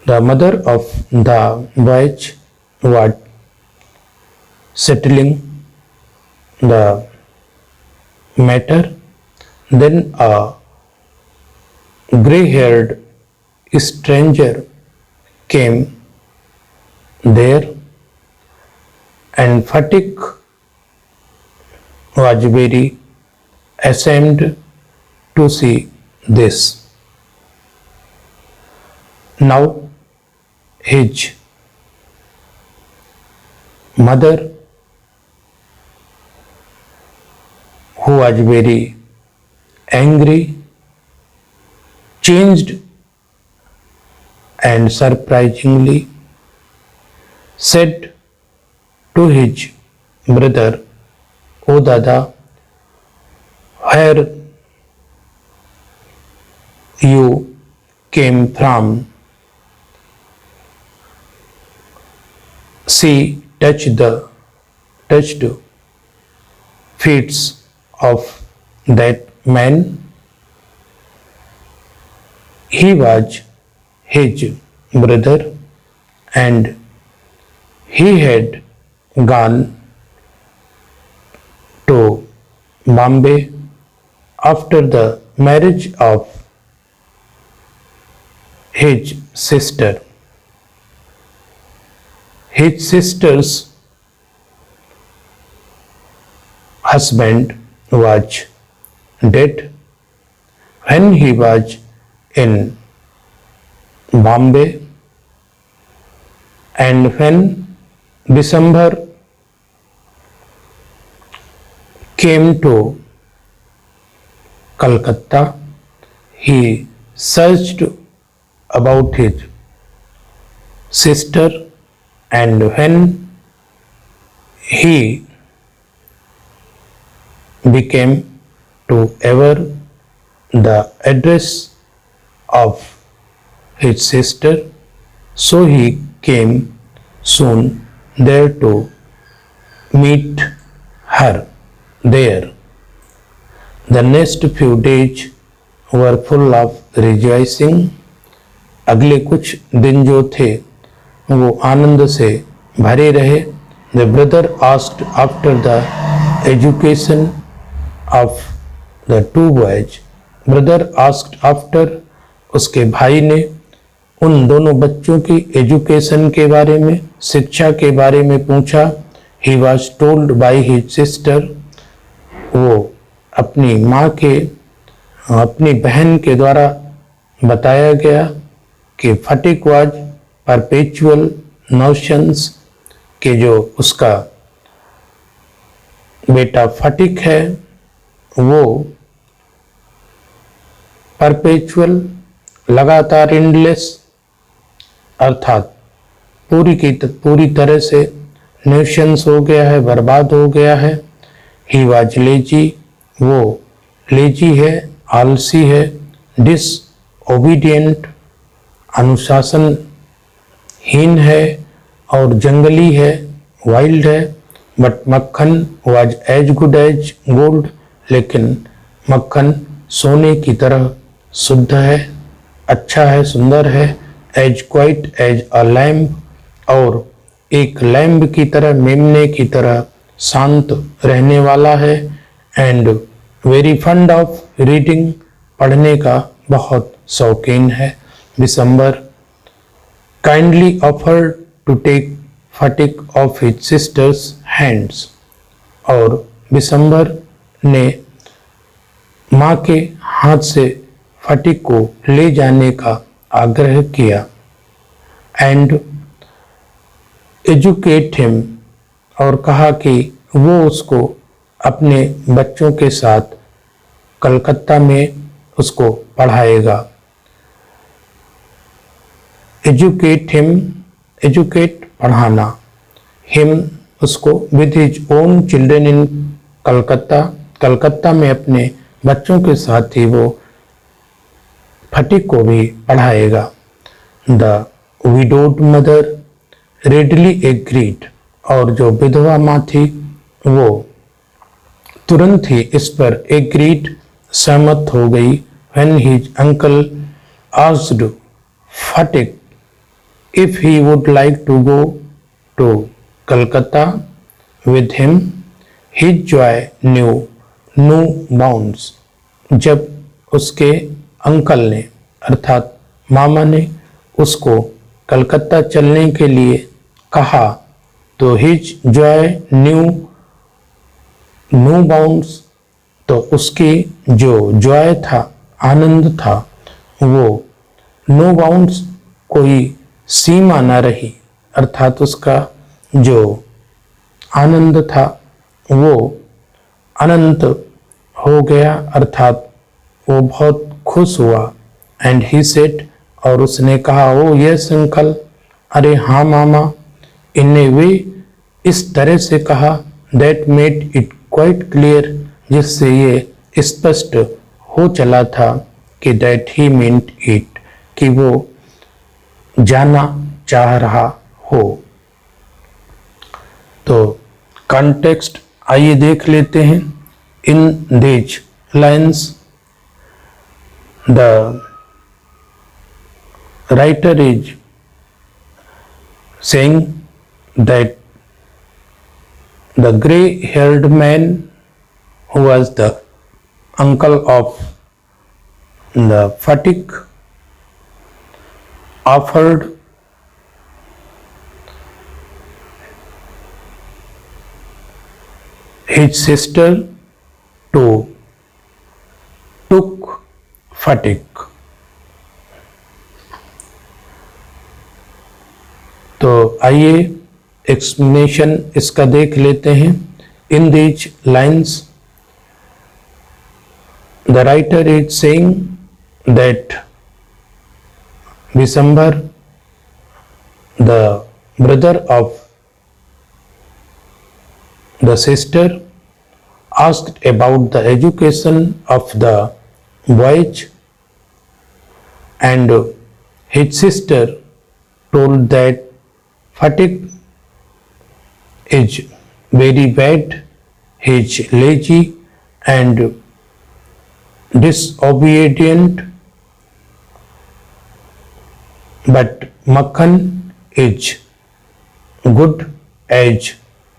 the mother of the boys was settling the matter, then a grey-haired stranger came there, and Phatik was very ashamed to see this. Now his mother, who was very angry, changed and surprisingly said to his brother, "O Dada, where you came from?" She touched feet of that man. He was his brother, and he had gone to Bombay after the marriage of his sister. His sister's husband was dead when he was in Bombay, and when December came to Calcutta, he searched about his sister, and when he became to aware the address of his sister, so he came soon there to meet her there. The next few days were full of rejoicing. अगले कुछ दिन जो थे वो आनंद से भरे रहे. The brother asked after the education of the two boys. Brother asked after, उसके भाई ने उन दोनों बच्चों की एजुकेशन के बारे में, शिक्षा के बारे में पूछा. He was told by his sister, वो अपनी माँ के, अपनी बहन के द्वारा बताया गया कि फटिक वाज परपेचुअल नोशंस, के जो उसका बेटा फटिक है वो परपेचुअल, लगातार, एंडलेस, अर्थात पूरी तरह से न्यूशंस हो गया है, बर्बाद हो गया है. ही वाज लेजी, वो लेजी है, आलसी है. डिसओबीडियंट, अनुशासनहीन है और जंगली है, वाइल्ड है. But Makhan was as good as gold, लेकिन मक्खन सोने की तरह शुद्ध है, अच्छा है, सुंदर है. As quiet as a lamb, और एक लैम्ब की तरह, मेमने की तरह शांत रहने वाला है. And very fond of reading, पढ़ने का बहुत शौकीन है. दिसंबर kindly offered to take Phatik off his sister's hands, और दिसंबर ने माँ के हाथ से फटिक को ले जाने का आग्रह किया. एंड एजुकेट हिम, और कहा कि वो उसको अपने बच्चों के साथ कलकत्ता में उसको पढ़ाएगा. एजुकेट पढ़ाना, हिम उसको, with his own children in Calcutta, Calcutta में अपने बच्चों के साथ ही वो फटिक को भी पढ़ाएगा। The widowed mother readily agreed, और जो विधवा माँ थी वो तुरंत ही इस पर एग्रीड, सहमत हो गई। When his uncle asked Phatik if he would like to go to Calcutta with him, his joy knew no bounds. जब उसके अंकल ने अर्थात मामा ने उसको कलकत्ता चलने के लिए कहा तो his joy knew no bounds, तो उसकी जो जॉय था, आनंद था, वो नो बाउंड्स, कोई सीमा न रही, अर्थात उसका जो आनंद था वो अनंत हो गया, अर्थात वो बहुत खुश हुआ। एंड ही सेड, और उसने कहा, ओ यस अंकल, अरे हाँ मामा, इन ए वे, इस तरह से कहा, that made it quite clear, जिससे ये स्पष्ट हो चला था कि दैट ही मीन्ट इट, कि वो जाना चाह रहा हो। तो कॉन्टेक्स्ट आइए देख लेते हैं। In these lines the writer is saying that the grey-haired man who was the uncle of the Fatik offered his sister to took Fatik। तो आइए एक्सप्लेनेशन इसका देख लेते हैं। In these lines the writer is saying that December, the brother of the sister, asked about the education of the boys, and his sister told that Fatik is very bad, he is lazy and disobedient, but Makhan is good as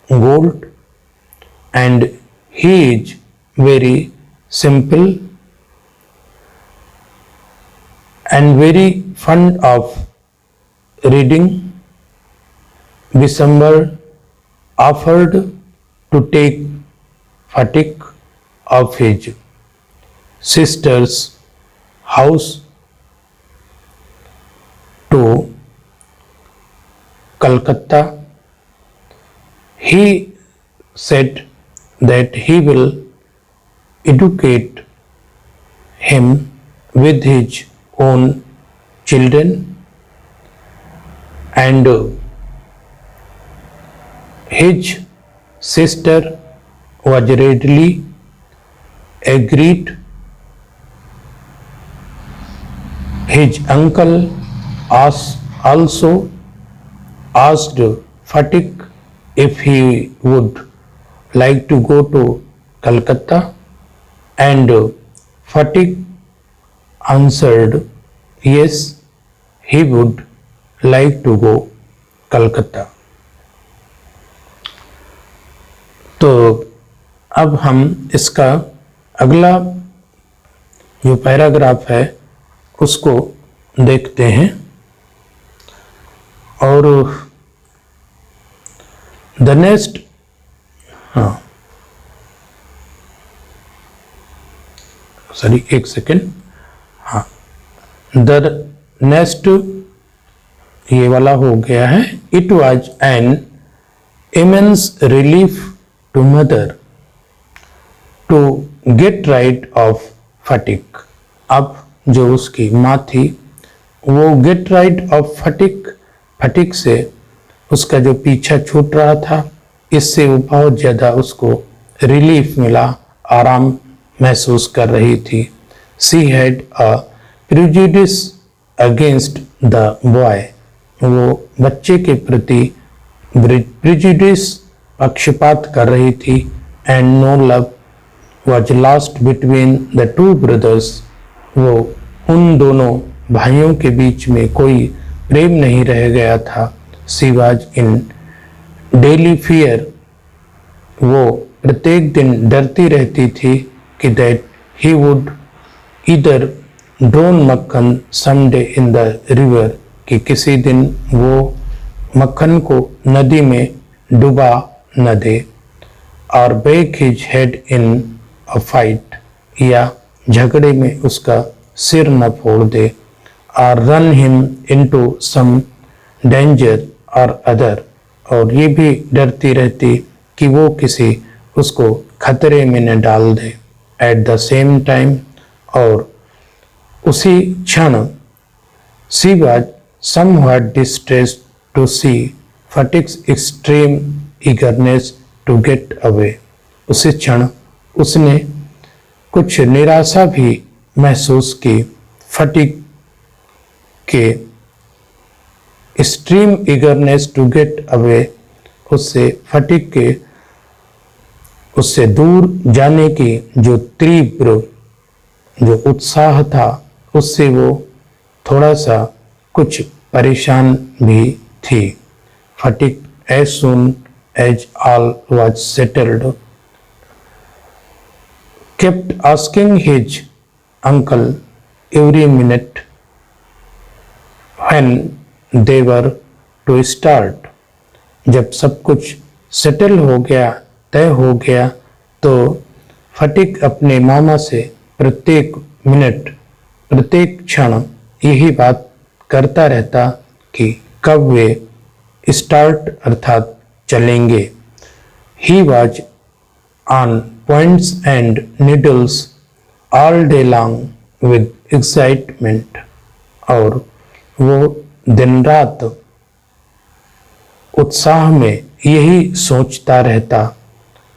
gold and he is very simple and very fond of reading. December offered to take Fatik of his sister's house to Calcutta. He said that he will educate him with his own children, and his sister was readily agreed. His uncle also asked Fatik if he would like to go to Calcutta, and Fatik answered yes, he would like to go Calcutta. तो अब हम इसका अगला जो paragraph है उसको देखते हैं, और द नेक्स्ट, सॉरी एक सेकेंड, द नेक्स्ट ये वाला हो गया है। It was an immense relief to mother to get rid of Fatik। अब जो उसकी माँ थी वो गेट राइड ऑफ फटिक, फटिक से उसका जो पीछा छूट रहा था, इससे वो बहुत ज़्यादा उसको रिलीफ मिला, आराम महसूस कर रही थी। She had a prejudice against the boy, वो बच्चे के प्रति प्रिजुडिस पक्षपात कर रही थी। And no love was lost between the two brothers, वो उन दोनों भाइयों के बीच में कोई प्रेम नहीं रह गया था। सी वॉज इन डेली फियर, वो प्रत्येक दिन डरती रहती थी कि दैट ही वुड इधर ड्रोन मक्खन समडे इन द रिवर, कि किसी दिन वो मक्खन को नदी में डुबा न दे, और break his head in a fight, या झगड़े में उसका सिर न फोड़ दे, और run him into some danger or other, और ये भी डरती रहती कि वो किसी उसको खतरे में न डाल दे। At the same time, और उसी क्षण she was somewhat distressed to see Fatik's extreme eagerness to get away, उसी क्षण उसने कुछ निराशा भी महसूस की फटिक के extreme eagerness to get away, उससे फटिक के उससे दूर जाने की जो तीव्र जो उत्साह था, उससे वो थोड़ा सा कुछ परेशान भी थी। फटिक as soon as all was settled kept asking his uncle every minute when they were to start, जब सब कुछ सेटल हो गया, तय हो गया, तो फटिक अपने मामा से प्रत्येक मिनट, प्रत्येक क्षण यही बात करता रहता कि कब वे स्टार्ट अर्थात चलेंगे। He was on points and needles all day long with excitement, और वो दिन रात उत्साह में यही सोचता रहता।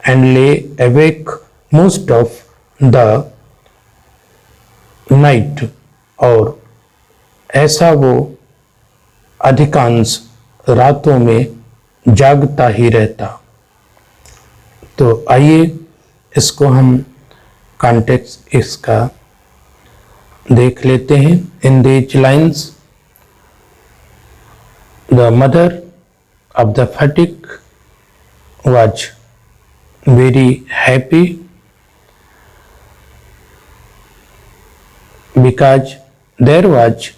एंड ले awake most of the night, और ऐसा वो अधिकांश रातों में जागता ही रहता। तो आइए इसको हम कॉन्टेक्स्ट इसका देख लेते हैं। In these lines the mother of the Phatik was very happy because there was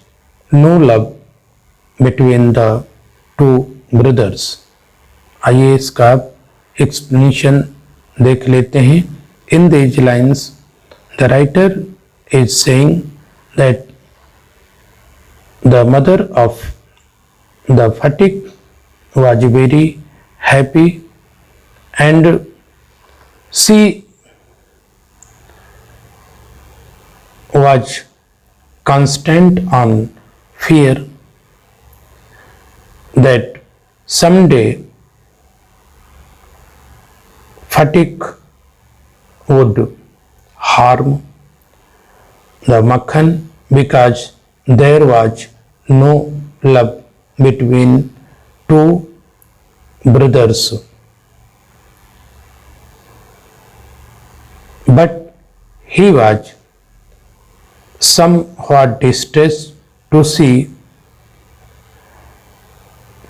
no love between the two brothers. आइए इसका एक्सप्लेनेशन देख लेते हैं। In these lines the writer is saying that the mother of the Phatik was very happy and she was constant on fear that someday Fatik would harm the Makhan because there was no love between two brothers. But he was somewhat distressed to see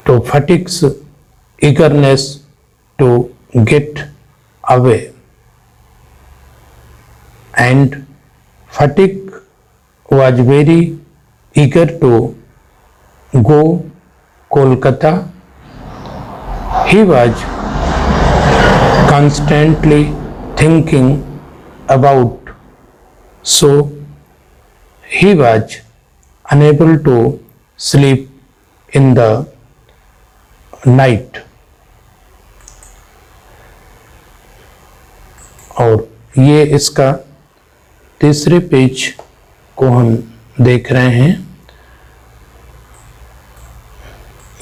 to Fatik's eagerness to get away, and Fatik was very eager to go Kolkata. He was constantly thinking about, so he was unable to sleep in the night. और ये इसका तीसरे page को हम देख रहे हैं।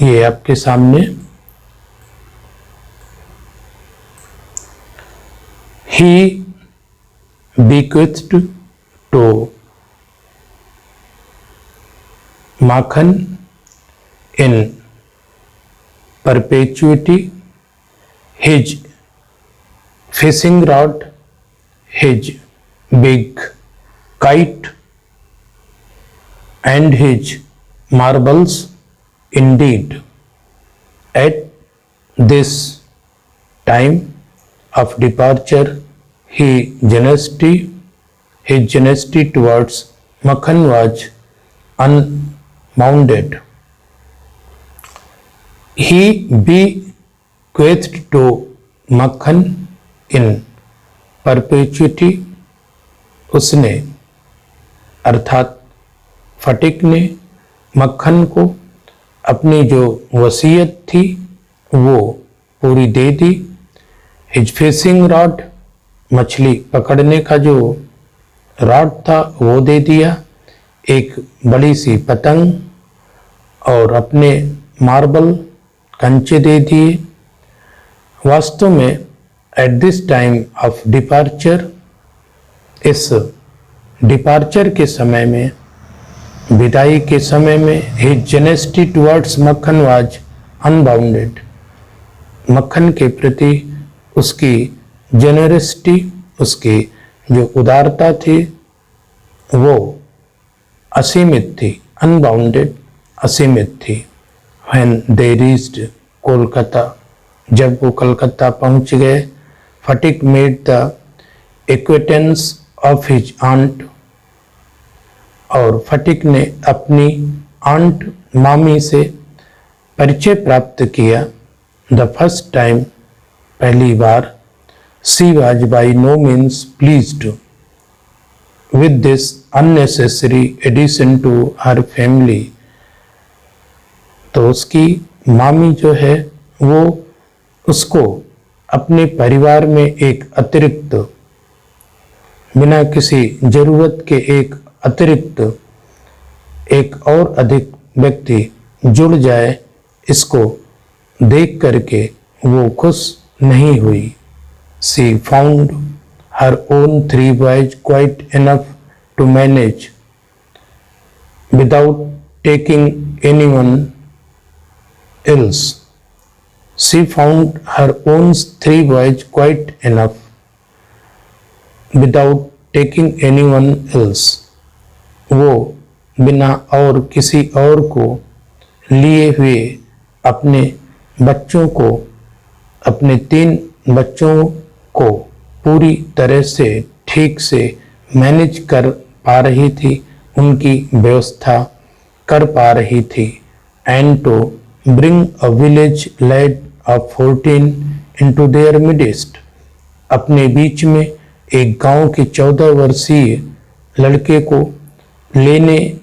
ये आपके सामने। ही bequeathed to Makhan in perpetuity his fishing rod, his big kite, and his marbles. Indeed, at this time of departure, his generosity towards Makhan was unbounded. He bequeathed to Makhan in perpetuity. उसने अर्थात फटिक ने मक्खन को अपनी जो वसीयत थी वो पूरी दे दी। हिज फिशिंग रॉड, मछली पकड़ने का जो रॉड था वो दे दिया, एक बड़ी सी पतंग, और अपने मार्बल कंचे दे दिए। वास्तव में at this time of departure, इस डिपार्चर के समय में, विदाई के समय में, हिज जेनेसिटी टुवर्ड्स मक्खन वाज अनबाउंडेड। मक्खन के प्रति उसकी जेनरसिटी, उसकी जो उदारता थी वो असीमित थी, अनबाउंडेड, असीमित थी। व्हेन दे रीच्ड कोलकाता, जब वो कलकत्ता पहुंच गए, Phatik made the acquaintance of his aunt, और फटिक ने अपनी आंट मामी से परिचय प्राप्त किया। द फर्स्ट टाइम, पहली बार। She was by no means pleased with this unnecessary addition to her family. तो उसकी मामी जो है वो उसको अपने परिवार में एक अतिरिक्त, बिना किसी जरूरत के एक अतिरिक्त, एक और अधिक व्यक्ति जुड़ जाए, इसको देख करके वो खुश नहीं हुई। She found her own 3 boys quite enough to manage without taking anyone else. She found her own 3 boys quite enough without taking anyone else. वो बिना और किसी और को लिए हुए अपने बच्चों को, अपने 3 बच्चों को पूरी तरह से ठीक से मैनेज कर पा रही थी, उनकी व्यवस्था कर पा रही थी। And to bring a village lad of 14 into their midst, अपने बीच में एक गांव के 14 वर्षीय लड़के को लेने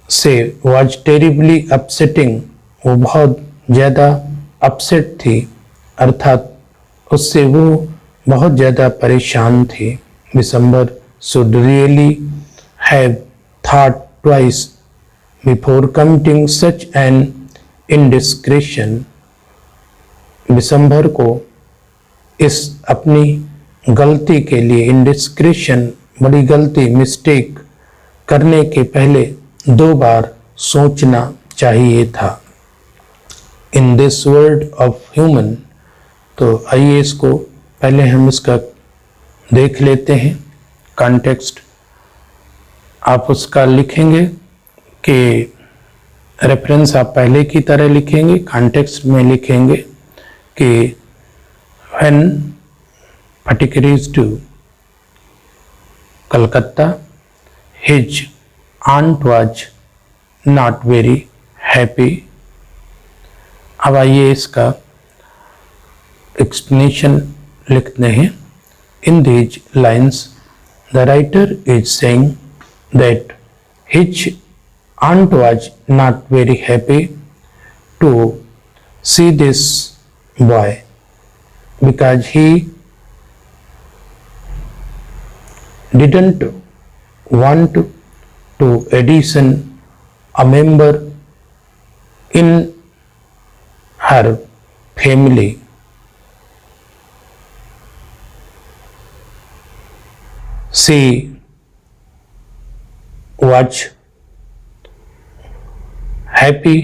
से वाज टेरिबली अपसेटिंग, वो बहुत ज़्यादा अपसेट थी, अर्थात उससे वो बहुत ज़्यादा परेशान थी। Bishamber should really have thought twice before committing such an indiscretion. Bishamber को इस अपनी गलती के लिए, इनडिस्क्रेशन, बड़ी गलती, मिस्टेक करने के पहले 2 बार सोचना चाहिए था। इन दिस वर्ल्ड ऑफ ह्यूमन, तो आइए इसको पहले हम इसका देख लेते हैं कॉन्टेक्स्ट। आप उसका लिखेंगे कि रेफरेंस आप पहले की तरह लिखेंगे, कॉन्टेक्स्ट में लिखेंगे कि when Phatik reached to Calcutta, his aunt was not very happy। अब आइए इसका एक्सप्लेनेशन लिखते हैं। इन these lines, the writer is saying that his aunt was not very happy to see this boy because he didn't want to addition a member in her family. She was happy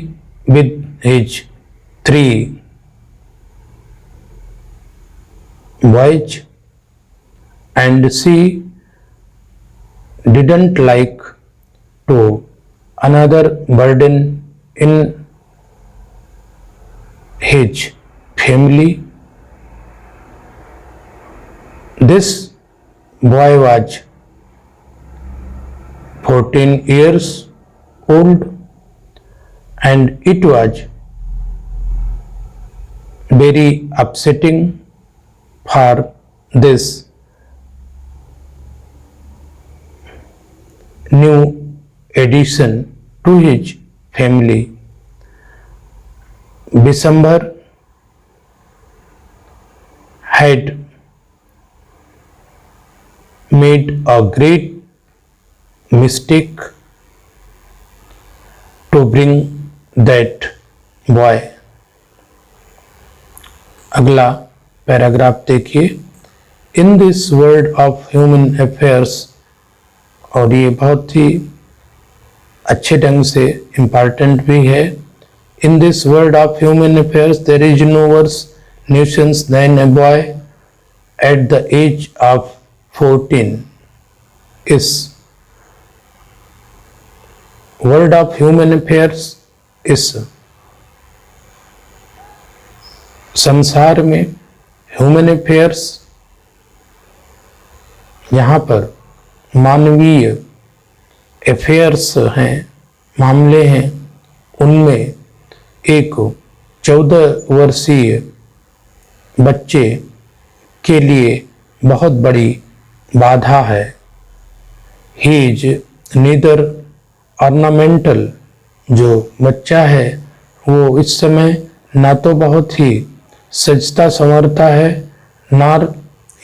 with his 3 boys, and she didn't like to another burden in his family. This boy was 14 years old, and it was very upsetting for this new addition to his family. Bishambar had made a great mistake to bring that boy. अगला paragraph देखिए. इन this world of human affairs, और ये बहुत ही अच्छे ढंग से important भी है. In this world of human affairs there is no worse nuisance than a boy at the age of 14. इस वर्ल्ड ऑफ ह्यूमन अफेयर्स, इस संसार में ह्यूमन अफेयर्स, यहाँ पर मानवीय अफेयर्स हैं, मामले हैं, उनमें एक 14 वर्षीय बच्चे के लिए बहुत बड़ी बाधा है. ही इज नीदर ऑर्नामेंटल, जो बच्चा है वो इस समय ना तो बहुत ही सजता संवरता है, नार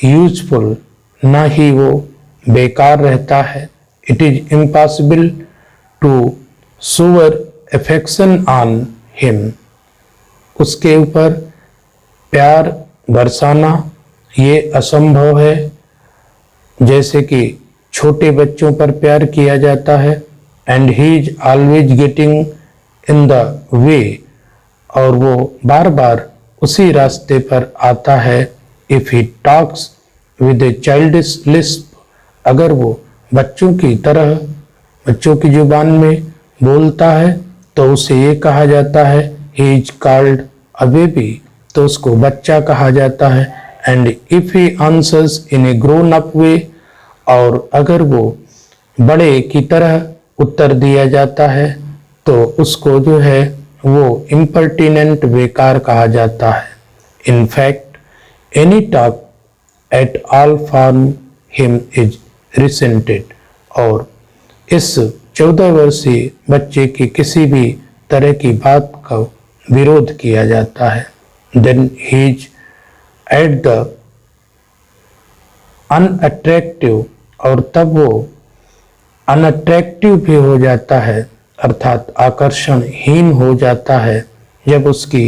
यूजफुल, ना ही वो बेकार रहता है. It is impossible to shower affection on him, उसके ऊपर प्यार बरसाना ये असंभव है. जैसे कि छोटे बच्चों पर प्यार किया जाता है. And he is always getting in the way, और वो बार बार उसी रास्ते पर आता है. If he talks with A childish Lisp, अगर वो बच्चों की तरह, बच्चों की जुबान में बोलता है तो उसे ये कहा जाता है he is called a baby, तो उसको बच्चा कहा जाता है. And if he answers in a grown up way, और अगर वो बड़े की तरह उत्तर दिया जाता है तो उसको जो है वो इम्पर्टिनेंट, बेकार कहा जाता है. In fact any talk at all from him is resented, और इस 14 वर्षीय बच्चे की किसी भी तरह की बात का विरोध किया जाता है. Then he is at the unattractive, और तब वो अनअट्रैक्टिव भी हो जाता है, अर्थात आकर्षणहीन हो जाता है. जब उसकी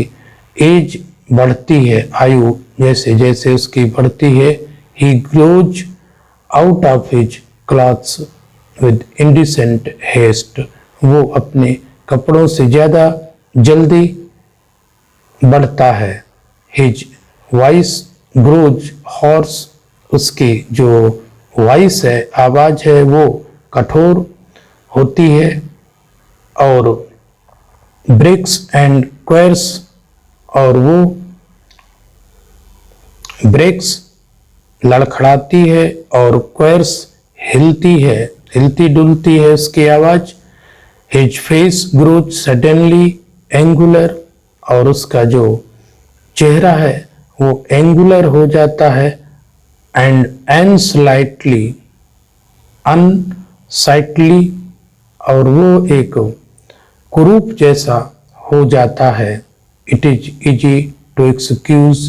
एज बढ़ती है, आयु जैसे जैसे उसकी बढ़ती है, he grows out of his clothes with indecent haste, वो अपने कपड़ों से ज़्यादा जल्दी बढ़ता है. हिज वॉइस ग्रोज हॉर्स, उसकी जो वॉइस है, आवाज़ है, वो कठोर होती है. और ब्रेक्स एंड क्वेर्स, और वो ब्रेक्स लड़खड़ाती है और क्वेर्स हिलती है, हिलती डुलती है उसकी आवाज. His face grows suddenly angular, और उसका जो चेहरा है वो एंगुलर हो जाता है. एंड अनस्लाइटली अनसाइटली, और वो एक कुरूप जैसा हो जाता है. It is easy to excuse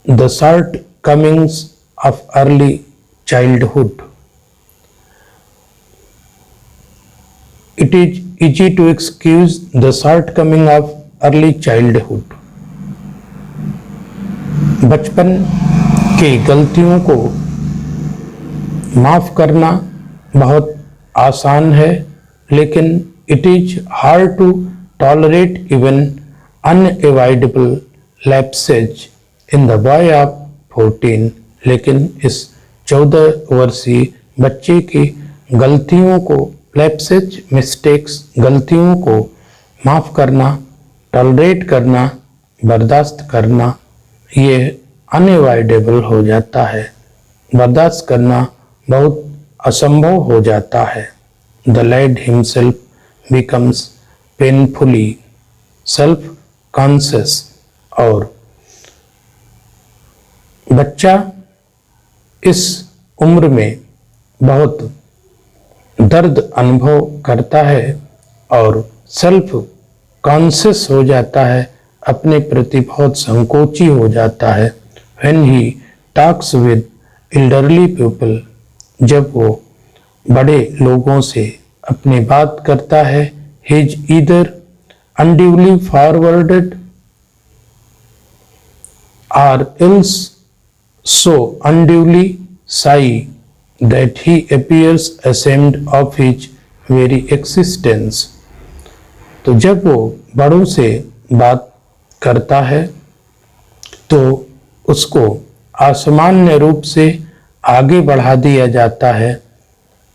the shortcomings of early childhood. It is easy to excuse the shortcoming of early childhood. बचपन की गलतियों को माफ़ करना बहुत आसान है, लेकिन it is hard to tolerate even unavoidable lapses in the boy of 14। लेकिन इस 14 वर्षीय बच्चे की गलतियों को, लैप्सेज मिस्टेक्स, गलतियों को माफ़ करना, टॉलरेट करना, बर्दाश्त करना, ये अनएवॉइडेबल हो जाता है। बर्दाश्त करना बहुत असंभव हो जाता है। The lad himself becomes painfully self conscious, और बच्चा इस उम्र में बहुत दर्द अनुभव करता है और सेल्फ कॉन्शियस हो जाता है, अपने प्रति बहुत संकोची हो जाता है। When he talks with elderly people, जब वो बड़े लोगों से अपनी बात करता है, he is either unduly forwarded और else so unduly shy that he appears ashamed of his very existence। तो जब वो बड़ों से बात करता है तो उसको असामान्य रूप से आगे बढ़ा दिया जाता है,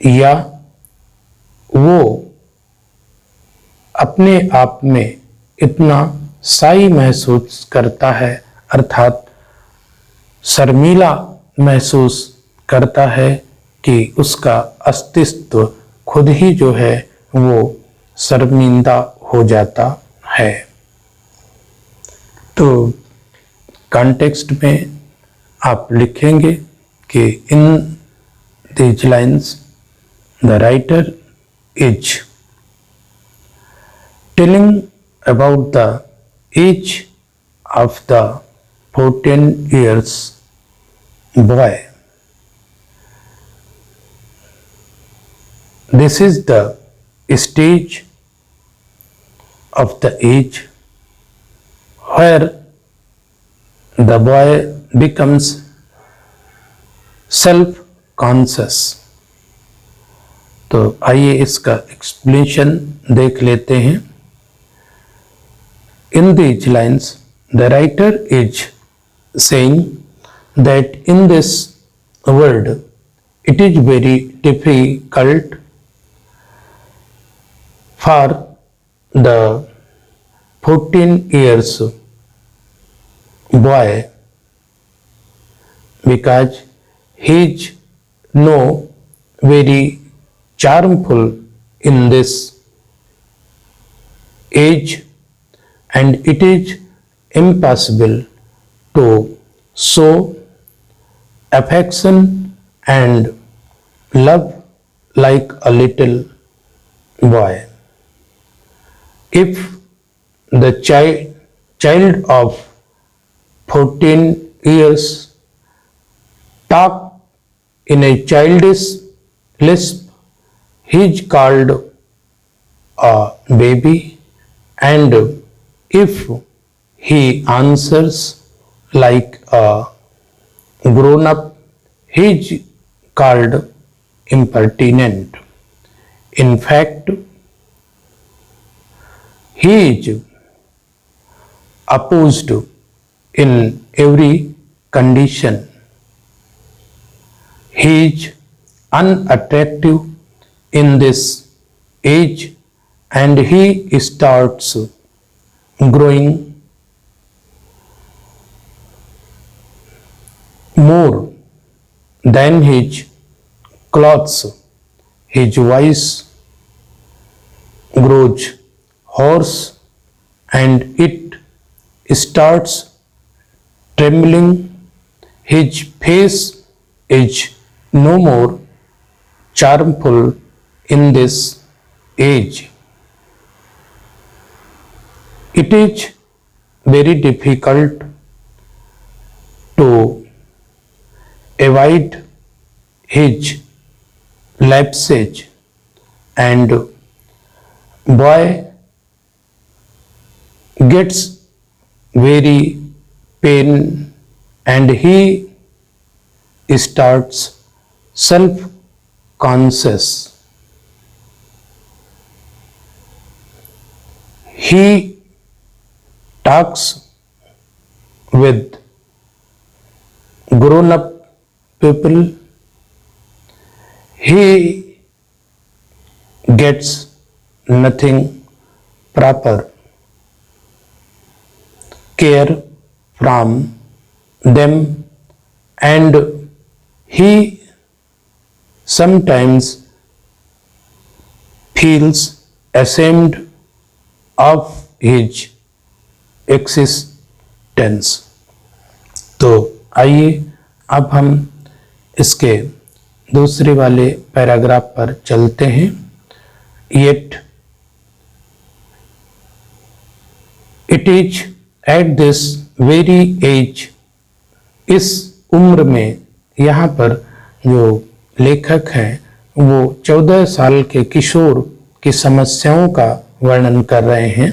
या वो अपने आप में इतना शाई महसूस करता है, अर्थात शर्मीला महसूस करता है कि उसका अस्तित्व खुद ही जो है वो शर्मिंदा हो जाता है। तो कॉन्टेक्स्ट में आप लिखेंगे कि in these lines the writer is telling about the age of the 14 years boy. This is the stage of the age where the boy becomes self-conscious। तो आइए इसका एक्सप्लेनेशन देख लेते हैं। In these lines, the writer is saying that in this world it is very difficult for the 14 years boy, because he is no very charmful in this age, and it is impossible to show affection and love like a little boy. If the child of 14 years talk in a childish lisp, he is called a baby, and if he answers like a grown-up, he is called impertinent. In fact, he is opposed in every condition. He is unattractive in this age, and he starts growing more than his clothes. His voice grows hoarse, and it starts trembling. His face is no more charmful in this age. It is very difficult to avoid his lapses, and boy gets very pain and he starts self-conscious. He talks with grown-up people. He gets nothing proper care from them, and he sometimes feels ashamed of his existence. तो आइए अब हम इसके दूसरे वाले paragraph पर चलते हैं. Yet it is at this very age, इस उम्र में, यहाँ पर जो लेखक हैं वो 14 साल के किशोर की समस्याओं का वर्णन कर रहे हैं.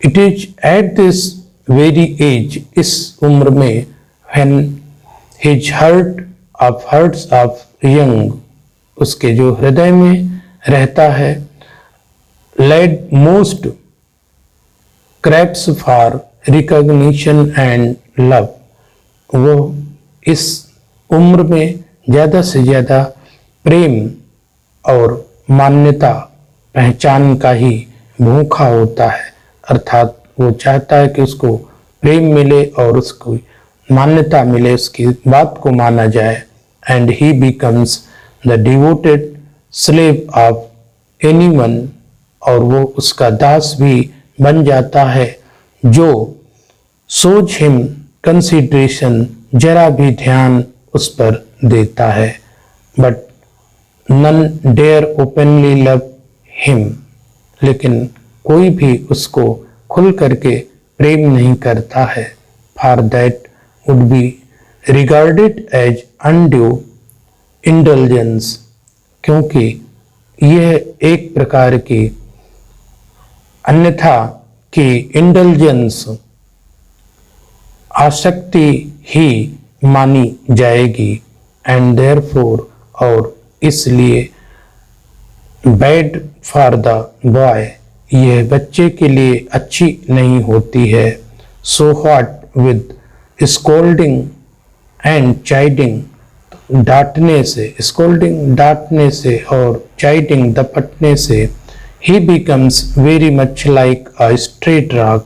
It is at this very age, इस उम्र में, when his hearts of young, उसके जो हृदय में रहता है, led most craves for recognition and love, वो इस उम्र में ज़्यादा से ज़्यादा प्रेम और मान्यता, पहचान का ही भूखा होता है. अर्थात वो चाहता है कि उसको प्रेम मिले और उसको मान्यता मिले, उसकी बात को माना जाए. And he becomes the devoted slave of anyone, और वो उसका दास भी बन जाता है जो सोच हिम कंसिडरेशन, जरा भी ध्यान उस पर देता है. But none dare openly love him, लेकिन कोई भी उसको खुल करके प्रेम नहीं करता है. For that would be regarded as undue indulgence, क्योंकि यह एक प्रकार की अन्यथा की इंडल्जेंस, आसक्ति ही मानी जाएगी. एंड देयरफॉर, और इसलिए, बैड फॉर द बॉय, यह बच्चे के लिए अच्छी नहीं होती है. So what with scolding and chiding, डांटने से, स्कोल्डिंग डांटने से और चाइडिंग दपटने से, he becomes very much like a stray dog,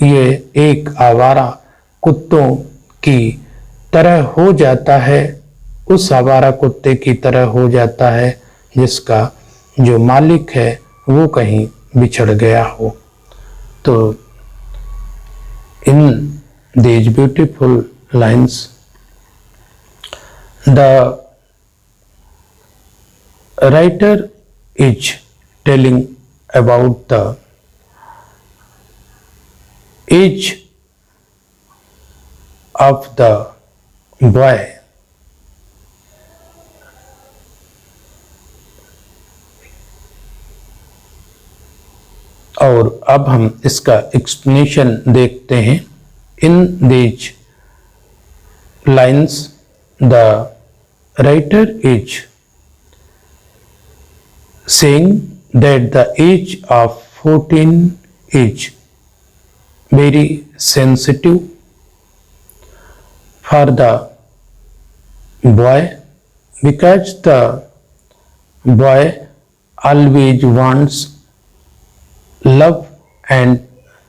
ये एक आवारा कुत्तों की तरह हो जाता है, उस आवारा कुत्ते की तरह हो जाता है जिसका जो मालिक है वो कहीं बिछड़ गया हो. तो in these beautiful lines the writer is telling about the age of the boy. और अब हम इसका एक्सप्लेनेशन देखते हैं. In these lines the writer is saying that the age of 14 is very sensitive for the boy, because the boy always wants love and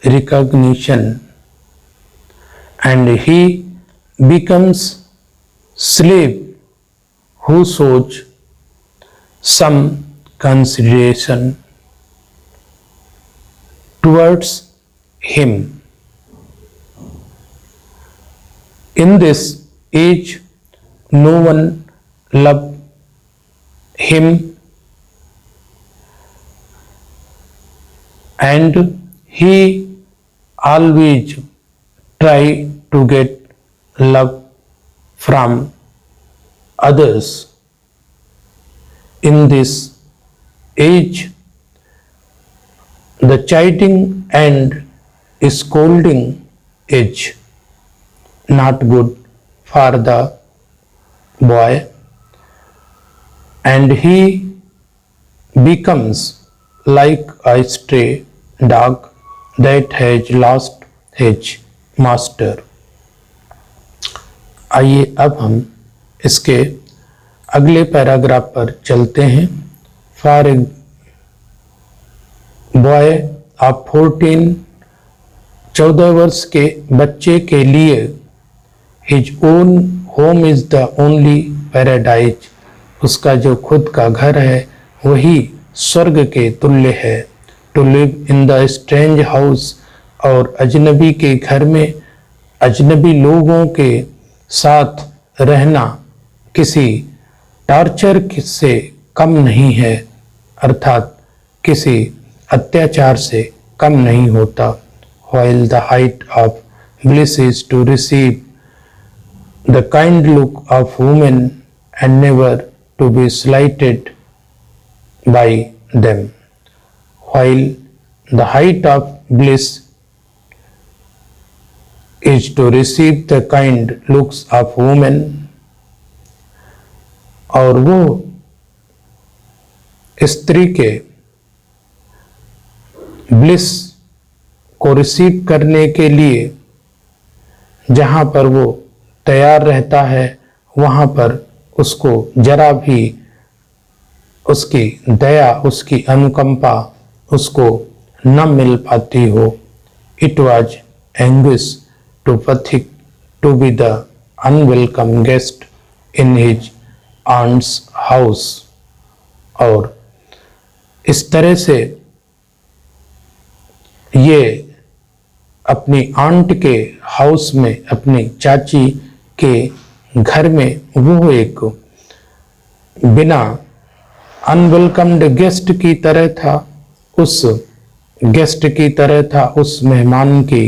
recognition, and he becomes slave who shows some consideration towards him. In this age, no one loved him, and he always try to get love from others. In this age, the chiding and scolding is not good for the boy, and he becomes like a stray dog that has lost his master. आइए अब हम इसके अगले paragraph पर चलते हैं। For a boy of 14 वर्ष के बच्चे के लिए his own home is the only paradise, उसका जो खुद का घर है वही स्वर्ग के तुल्य है। To live in the strange house, और अजनबी के घर में अजनबी लोगों के साथ रहना किसी टॉर्चर से कम नहीं है, अर्थात किसी अत्याचार से कम नहीं होता। While the height of bliss is to receive the kind look of women and never to be slighted by them. While the height of bliss is to receive the kind looks of women, और वो स्त्री के bliss को receive करने के लिए जहाँ पर वो तैयार रहता है वहाँ पर उसको जरा भी उसकी दया, उसकी अनुकंपा उसको न मिल पाती हो। It was anguish to Phatik to be the unwelcome guest in his aunt's house, और इस तरह से ये अपनी आंट के हाउस में, अपनी चाची के घर में वो एक बिना अनवेलकम्ड गेस्ट की तरह था, उस गेस्ट की तरह था, उस मेहमान की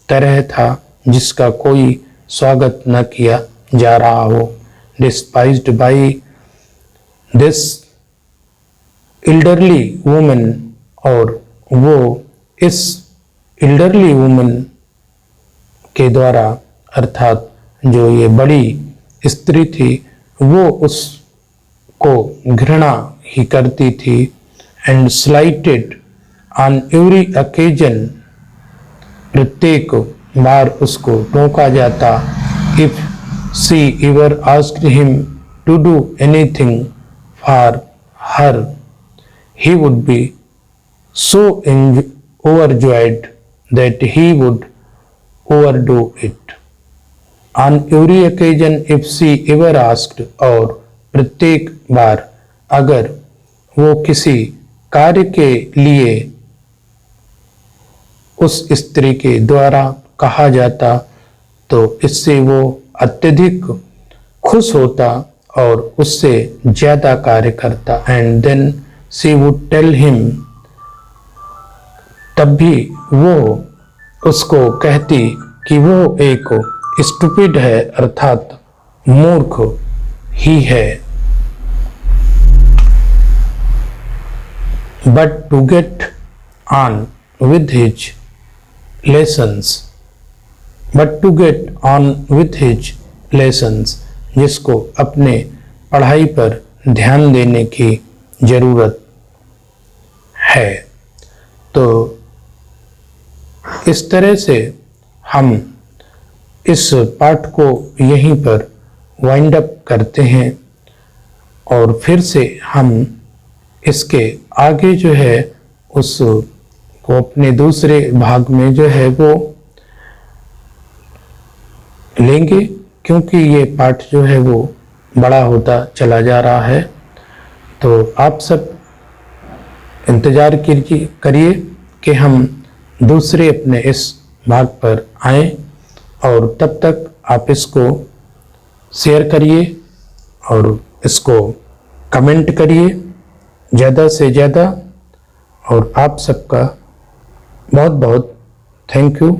तरह था जिसका कोई स्वागत न किया जा रहा हो। Despised by this elderly woman, और वो इस elderly woman के द्वारा, अर्थात जो ये बड़ी स्त्री थी, वो उसको घृणा ही करती थी। and slighted on every occasion, प्रत्येक बार उसको टोका जाता। if she ever asked him to do anything for her, he would be so overjoyed that he would overdo it. On every occasion, if she ever asked, और प्रत्येक बार अगर वो किसी कार्य के लिए उस स्त्री के द्वारा कहा जाता तो इससे वो अत्यधिक खुश होता और उससे ज्यादा कार्य करता। And then she would tell him, तब भी वो उसको कहती कि वो एक स्टूपिड है, अर्थात मूर्ख ही है। But to get on with his lessons, but to get on with his lessons, जिसको अपने पढ़ाई पर ध्यान देने की जरूरत है। तो इस तरह से हम इस पाठ को यहीं पर वाइंड अप करते हैं और फिर से हम इसके आगे जो है उसको अपने दूसरे भाग में जो है वो लेंगे, क्योंकि ये पाठ जो है वो बड़ा होता चला जा रहा है। तो आप सब इंतज़ार करिए कि हम दूसरे अपने इस भाग पर आएं, और तब तक आप इसको शेयर करिए और इसको कमेंट करिए ज़्यादा से ज़्यादा। और आप सबका बहुत बहुत थैंक यू।